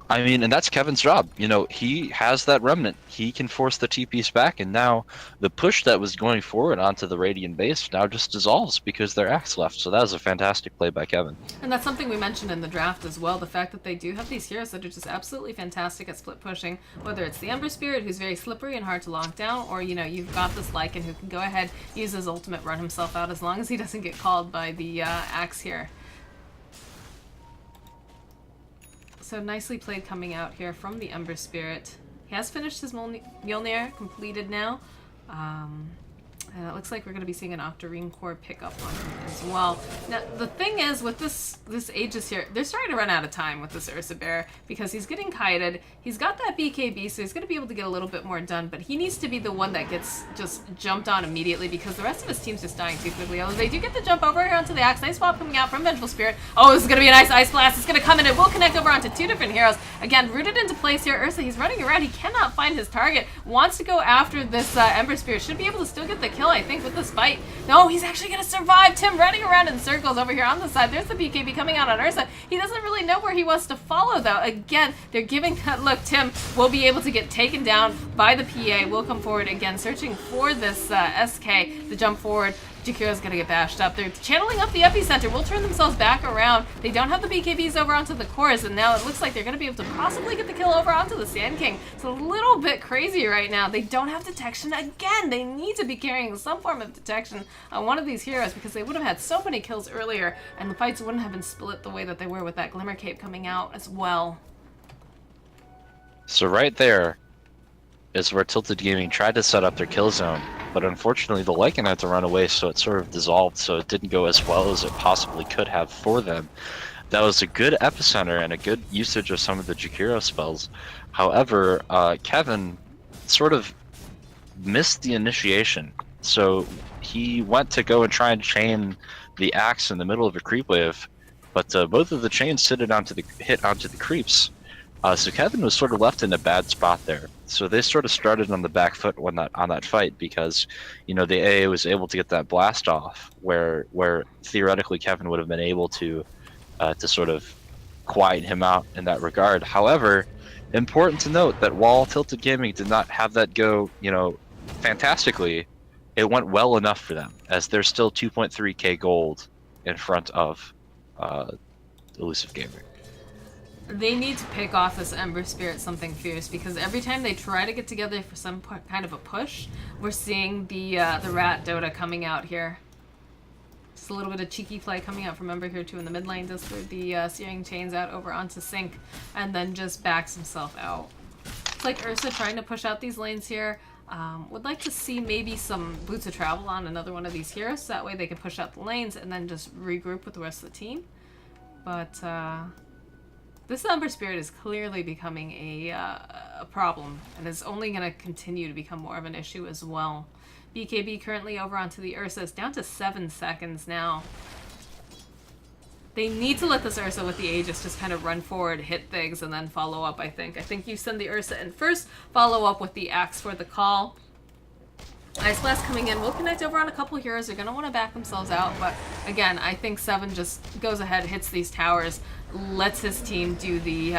I mean, and that's Kevin's job. He has that remnant. He can force the TPs back, and now the push that was going forward onto the Radiant base now just dissolves because their axe left. So that was a fantastic play by Kevin. And that's something we mentioned in the draft as well, the fact that they do have these heroes that are just absolutely fantastic at split pushing, whether it's the Ember Spirit, who's very slippery and hard to lock down, or, you've got this Lycan who can go ahead, use his ultimate, run himself out, as long as he doesn't get called by the axe here. So nicely played coming out here from the Ember Spirit. He has finished his Mjolnir, completed now. And it looks like we're going to be seeing an Octarine Core pickup on him as well. Now, the thing is, with this Aegis here, they're starting to run out of time with this Ursa Bear, because he's getting kited. He's got that BKB, so he's going to be able to get a little bit more done, but he needs to be the one that gets just jumped on immediately, because the rest of his team's just dying too quickly. Although they do get the jump over here onto the Axe. Nice swap coming out from Vengeful Spirit. Oh, this is going to be a nice Ice Blast. It's going to come in. It will connect over onto 2 different heroes. Again, rooted into place here. Ursa, he's running around. He cannot find his target. Wants to go after this Ember Spirit. Should be able to still get the kill. kill, I think, with this fight. No, he's actually going to survive. Tim running around in circles over here on the side. There's the BKB coming out on Ursa. He doesn't really know where he wants to follow, though. Again, they're giving... Look, Tim will be able to get taken down by the PA. Will come forward again, searching for this SK. The jump forward. Jakiro's gonna get bashed up. They're channeling up the epicenter. Will turn themselves back around. They don't have the BKBs over onto the cores, and now it looks like they're gonna be able to possibly get the kill over onto the Sand King. It's a little bit crazy right now. They don't have detection again. They need to be carrying some form of detection on one of these heroes because they would have had so many kills earlier, and the fights wouldn't have been split the way that they were with that Glimmer Cape coming out as well. So right there is where Tilted Gaming tried to set up their kill zone, but unfortunately the Lycan had to run away, so it sort of dissolved, so it didn't go as well as it possibly could have for them. That was a good epicenter and a good usage of some of the Jakiro spells. However, Kevin sort of missed the initiation, so he went to go and try and chain the axe in the middle of a creep wave, but both of the chains hit onto the creeps. So Kevin was sort of left in a bad spot there. So they sort of started on the back foot on that fight because, you know, the AA was able to get that blast off where theoretically Kevin would have been able to sort of quiet him out in that regard. However, important to note that while Tilted Gaming did not have that go, you know, fantastically, it went well enough for them as they're still 2.3k gold in front of eLusiv Gaming. They need to pick off this Ember Spirit something fierce because every time they try to get together for some kind of a push, we're seeing the Rat Dota coming out here. Just a little bit of cheeky play coming out from Ember here too in the mid lane, just through the Searing Chains out over onto Sync, and then just backs himself out. It's like Ursa trying to push out these lanes here. Would like to see maybe some Boots of Travel on another one of these heroes, so that way they can push out the lanes and then just regroup with the rest of the team. But this Ember Spirit is clearly becoming a problem, and is only going to continue to become more of an issue as well. BKB currently over onto the Ursa. It's down to 7 seconds now. They need to let this Ursa with the Aegis just kind of run forward, hit things, and then follow up, I think. I think you send the Ursa in first, follow up with the Axe for the call. Ice Blast coming in will connect over on a couple heroes. They're going to want to back themselves out, but again, I think Seven just goes ahead, hits these towers, lets his team do the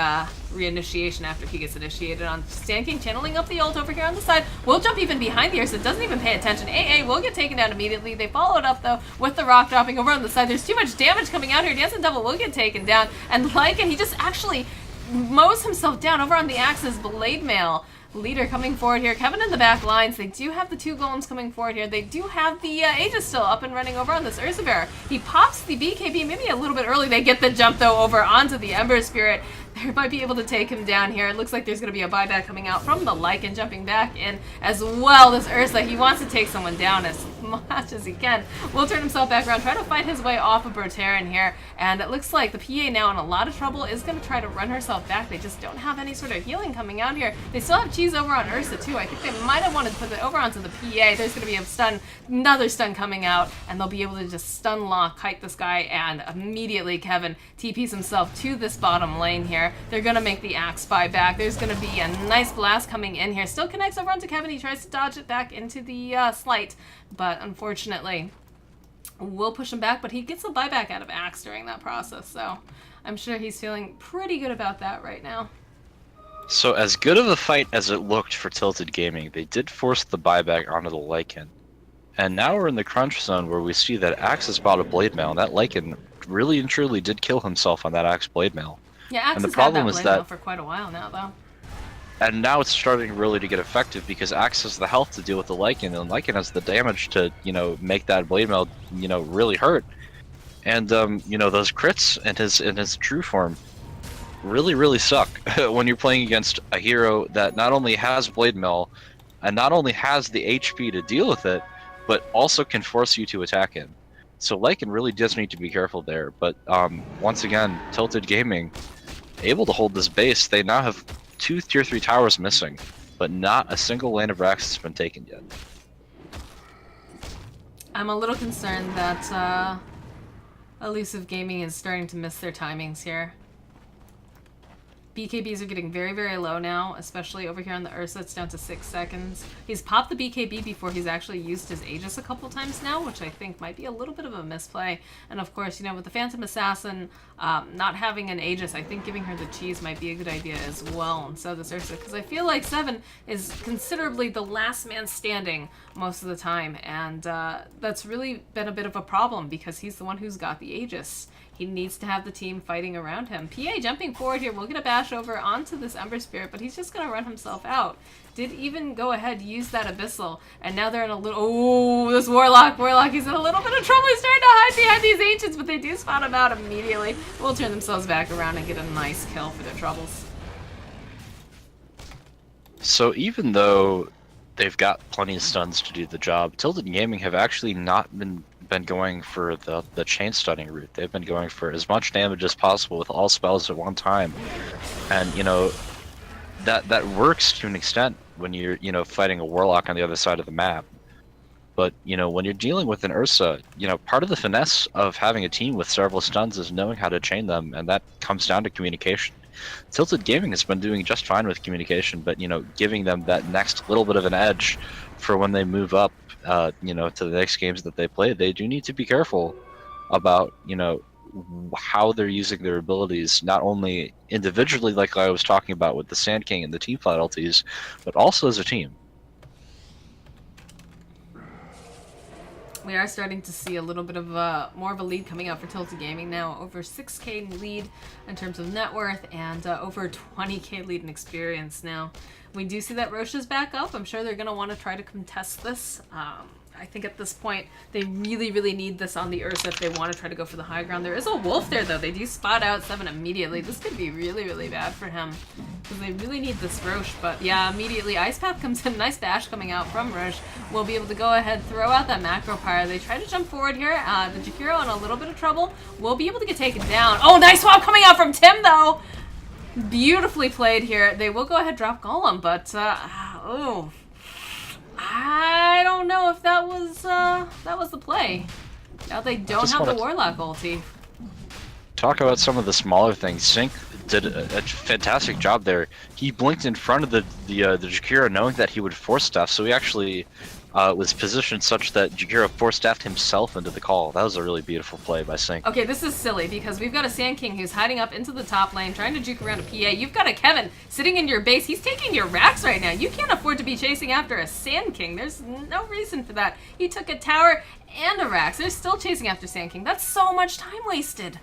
reinitiation after he gets initiated on Sand King, channeling up the ult over here on the side. Will jump even behind the Ursa, doesn't even pay attention. AA will get taken down immediately. They followed up, though, with the rock dropping over on the side. There's too much damage coming out here. Dancing Devil will get taken down, and Lycan, he just actually mows himself down over on the Axe's Blade Mail. Leader coming forward here. Kevin in the back lines. They do have the 2 golems coming forward here. They do have the Aegis still up and running over on this Ursa Bearer. He pops the BKB maybe a little bit early. They get the jump, though, over onto the Ember Spirit. They might be able to take him down here. It looks like there's going to be a buyback coming out from the Lycan, jumping back in as well. This Ursa, he wants to take someone down as much as he can. Will turn himself back around, try to fight his way off of Berteran here. And it looks like the PA now in a lot of trouble is going to try to run herself back. They just don't have any sort of healing coming out here. They still have cheese over on Ursa too. I think they might have wanted to put it over onto the PA. There's going to be a stun, another stun coming out, and they'll be able to just stun lock, kite this guy, and immediately Kevin TPs himself to this bottom lane here. They're going to make the Axe buy back. There's going to be a nice blast coming in here. Still connects over onto Kevin. He tries to dodge it back into the Slight, but unfortunately will push him back, but he gets a buyback out of Axe during that process, so I'm sure he's feeling pretty good about that right now. So as good of a fight as it looked for Tilted Gaming, they did force the buyback onto the Lycan. And now we're in the crunch zone where we see that Axe has bought a Blade Mail, and that Lycan really and truly did kill himself on that Axe Blade Mail. Yeah, Axe has had that Blade Mail for quite a while now, though. And now it's starting really to get effective because Axe has the health to deal with the Lycan, and Lycan has the damage to, you know, make that Blade Mail, you know, really hurt. And, you know, those crits in his true form really suck when you're playing against a hero that not only has Blade Mail and not only has the HP to deal with it, but also can force you to attack him. So Lycan really does need to be careful there. But once again, Tilted Gaming able to hold this base. They now have 2 tier 3 towers missing, but not a single lane of racks has been taken yet. I'm a little concerned that eLusiv Gaming is starting to miss their timings here. BKBs are getting very, very low now, especially over here on the Ursa. It's down to 6 seconds. He's popped the BKB before he's actually used his Aegis a couple times now, which I think might be a little bit of a misplay. And of course, you know, with the Phantom Assassin not having an Aegis, I think giving her the cheese might be a good idea as well. And so this Ursa, because I feel like 7 is considerably the last man standing most of the time. And that's really been a bit of a problem because he's the one who's got the Aegis. He needs to have the team fighting around him. PA jumping forward here. We'll get a bash over onto this Ember Spirit, but he's just going to run himself out. Did even go ahead, use that Abyssal, and now they're in a little... Oh, this Warlock, he's in a little bit of trouble. He's trying to hide behind these Ancients, but they do spot him out immediately. Will turn themselves back around and get a nice kill for their troubles. So even though they've got plenty of stuns to do the job, Tilted Gaming have actually not been going for the chain stunning route. They've been going for as much damage as possible with all spells at one time. And, you know, that works to an extent when you're, you know, fighting a Warlock on the other side of the map. But, you know, when you're dealing with an Ursa, you know, part of the finesse of having a team with several stuns is knowing how to chain them, and that comes down to communication. Tilted Gaming has been doing just fine with communication, but, you know, giving them that next little bit of an edge for when they move up, you know, to the next games that they play, they do need to be careful about, you know, how they're using their abilities, not only individually, like I was talking about with the Sand King and the team fight ultis, but also as a team. We are starting to see a little bit of more of a lead coming out for Tilted Gaming now. Over 6k lead in terms of net worth and over 20k lead in experience now. We do see that Roche is back up. I'm sure they're going to want to try to contest this. I think at this point, they really, really need this on the Ursa if they want to try to go for the high ground. There is a Wolf there, though. They do spot out 7 immediately. This could be really, really bad for him because they really need this Roche. But yeah, immediately Ice Path comes in. Nice dash coming out from Roche. We'll be able to go ahead, throw out that Macro Pyre. They try to jump forward here. The Jakiro in a little bit of trouble. Will be able to get taken down. Oh, nice swap coming out from Tim, though. Beautifully played here. They will go ahead drop Golem, but oh, I don't know if that was the play. Now they don't have the Warlock ulti. Talk about some of the smaller things. Sync did a fantastic job there. He blinked in front of the Jakiro, knowing that he would force staff, so he actually was positioned such that Jakiro force staffed himself into the call. That was a really beautiful play by Sync. Okay, this is silly because we've got a Sand King who's hiding up into the top lane, trying to juke around a PA. You've got a Kevin sitting in your base. He's taking your racks right now. You can't afford to be chasing after a Sand King. There's no reason for that. He took a tower and a racks. They're still chasing after Sand King. That's so much time wasted.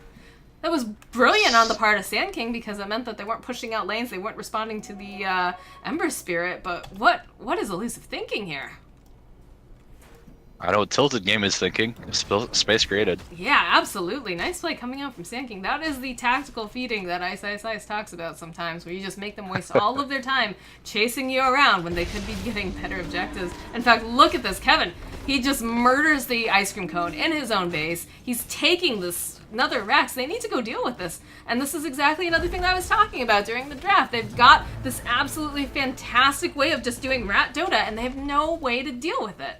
That was brilliant on the part of Sand King because it meant that they weren't pushing out lanes. They weren't responding to the Ember Spirit. But what is eLusiv thinking here? I know what Tilted Game is thinking. Space created. Yeah, absolutely. Nice play coming out from Sand King. That is the tactical feeding that Ice talks about sometimes, where you just make them waste all of their time chasing you around when they could be getting better objectives. In fact, look at this. Kevin, he just murders the ice cream cone in his own base. He's taking this another Rex. They need to go deal with this. And this is exactly another thing that I was talking about during the draft. They've got this absolutely fantastic way of just doing Rat Dota, and they have no way to deal with it.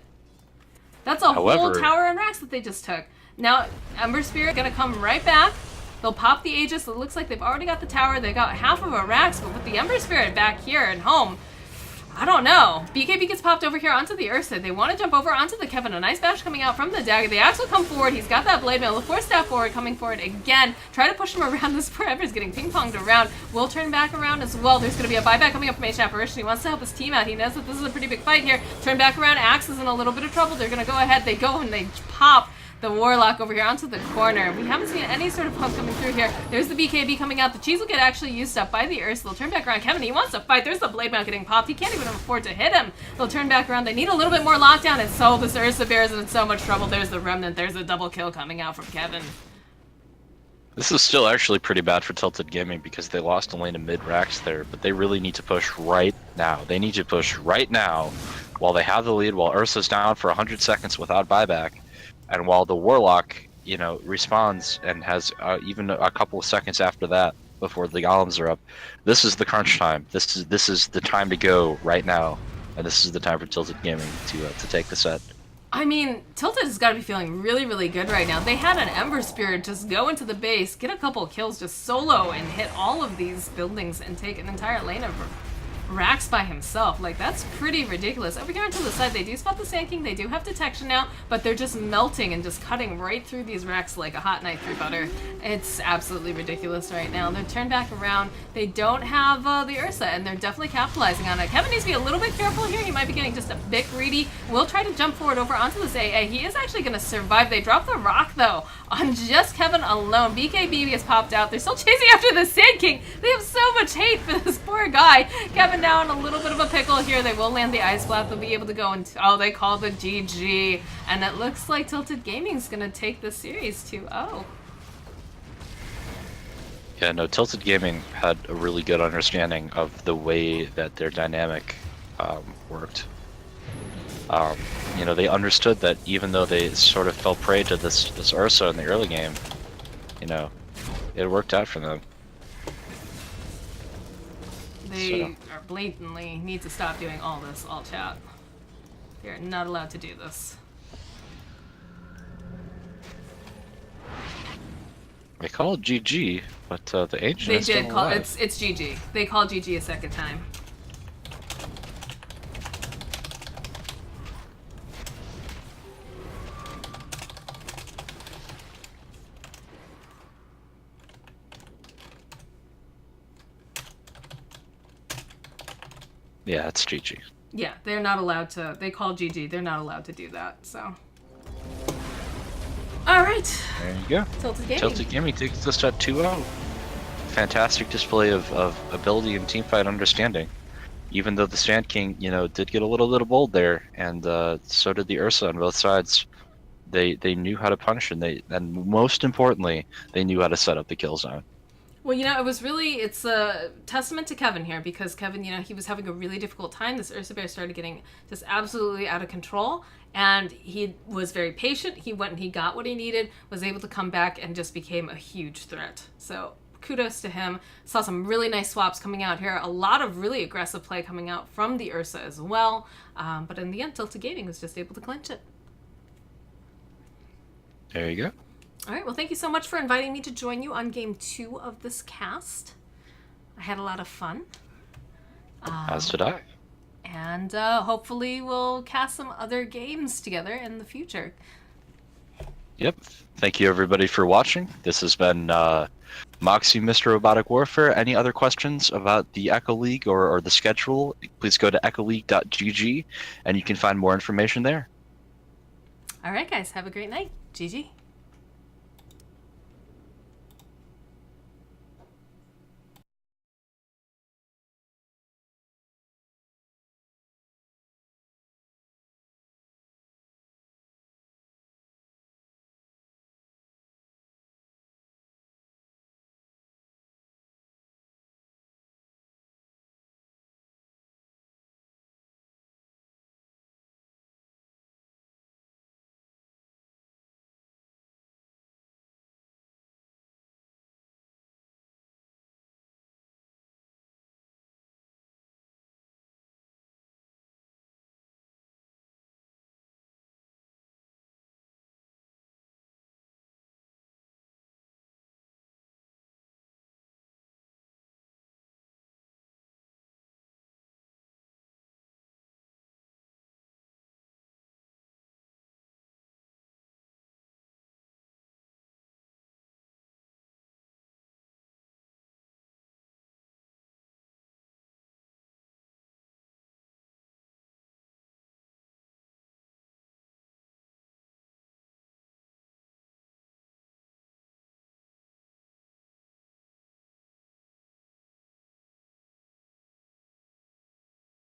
That's a whole tower and racks that they just took. Now, Ember Spirit gonna come right back. They'll pop the Aegis. It looks like they've already got the tower. They got half of a racks, but with the Ember Spirit back here and home, I don't know. BKB gets popped over here onto the Ursa. They want to jump over onto the Kevin. A nice bash coming out from the dagger. The Axe will come forward. He's got that blade mail. The force staff forward, coming forward again. Try to push him around. This poor Ember's getting ping-ponged around. Will turn back around as well. There's going to be a buyback coming up from H Apparition. He wants to help his team out. He knows that this is a pretty big fight here. Turn back around. Axe is in a little bit of trouble. They're going to go ahead. They go and they pop the Warlock over here onto the corner. We haven't seen any sort of pump coming through here. There's the BKB coming out. The cheese will get actually used up by the Ursa. They'll turn back around. Kevin, he wants to fight. There's the blade mail getting popped. He can't even afford to hit him. They'll turn back around. They need a little bit more lockdown, and so this Ursa bear is in so much trouble. There's the Remnant. There's a double kill coming out from Kevin. This is still actually pretty bad for Tilted Gaming because they lost a lane of mid-racks there, but they really need to push right now. They need to push right now while they have the lead, while Ursa's down for 100 seconds without buyback, and while the Warlock, you know, responds and has even a couple of seconds after that before the golems are up. This is the crunch time. This is the time to go right now, and this is the time for Tilted Gaming to take the set. I mean, Tilted has got to be feeling really, really good right now. They had an Ember Spirit just go into the base, get a couple of kills, just solo and hit all of these buildings and take an entire lane of racks by himself. Like, that's pretty ridiculous. Over here onto the side, they do spot the Sand King. They do have detection now, but they're just melting and just cutting right through these racks like a hot knife through butter. It's absolutely ridiculous right now. They're turned back around. They don't have the Ursa, and they're definitely capitalizing on it. Kevin needs to be a little bit careful here. He might be getting just a bit greedy. We'll try to jump forward over onto this AA. He is actually going to survive. They drop the rock, though, on just Kevin alone. BKB has popped out. They're still chasing after the Sand King. They have so much hate for this poor guy. Kevin now in a little bit of a pickle here. They will land the Ice Blast. They'll be able to go and oh, they call the GG. And it looks like Tilted Gaming's gonna take the series 2-0. Yeah, no, Tilted Gaming had a really good understanding of the way that their dynamic worked. You know, they understood that even though they sort of fell prey to this Ursa in the early game, you know, it worked out for them. They are blatantly need to stop doing all this, all chat. They're not allowed to do this. They call it GG, but the agent They is did still call alive. it's GG. They called GG a second time. Yeah, it's GG. Yeah, they're not allowed to. They call GG. They're not allowed to do that. So. All right. There you go. Tilted Gaming. Tilted Gaming takes us at 2-0. Fantastic display of ability and teamfight understanding. Even though the Sand King, you know, did get a little bit bold there, and so did the Ursa on both sides. They knew how to punish, and most importantly, they knew how to set up the kill zone. Well, you know, it's a testament to Kevin here because Kevin, you know, he was having a really difficult time. This Ursa Bear started getting just absolutely out of control, and he was very patient. He went and he got what he needed, was able to come back, and just became a huge threat. So kudos to him. Saw some really nice swaps coming out here. A lot of really aggressive play coming out from the Ursa as well. But in the end, Tilted Gaming was just able to clinch it. There you go. All right, well, thank you so much for inviting me to join you on game 2 of this cast. I had a lot of fun. As did I. And hopefully we'll cast some other games together in the future. Yep. Thank you, everybody, for watching. This has been Moxie, Mr. Robotic Warfare. Any other questions about the Echo League or the schedule, please go to echoleague.gg, and you can find more information there. All right, guys, have a great night. GG.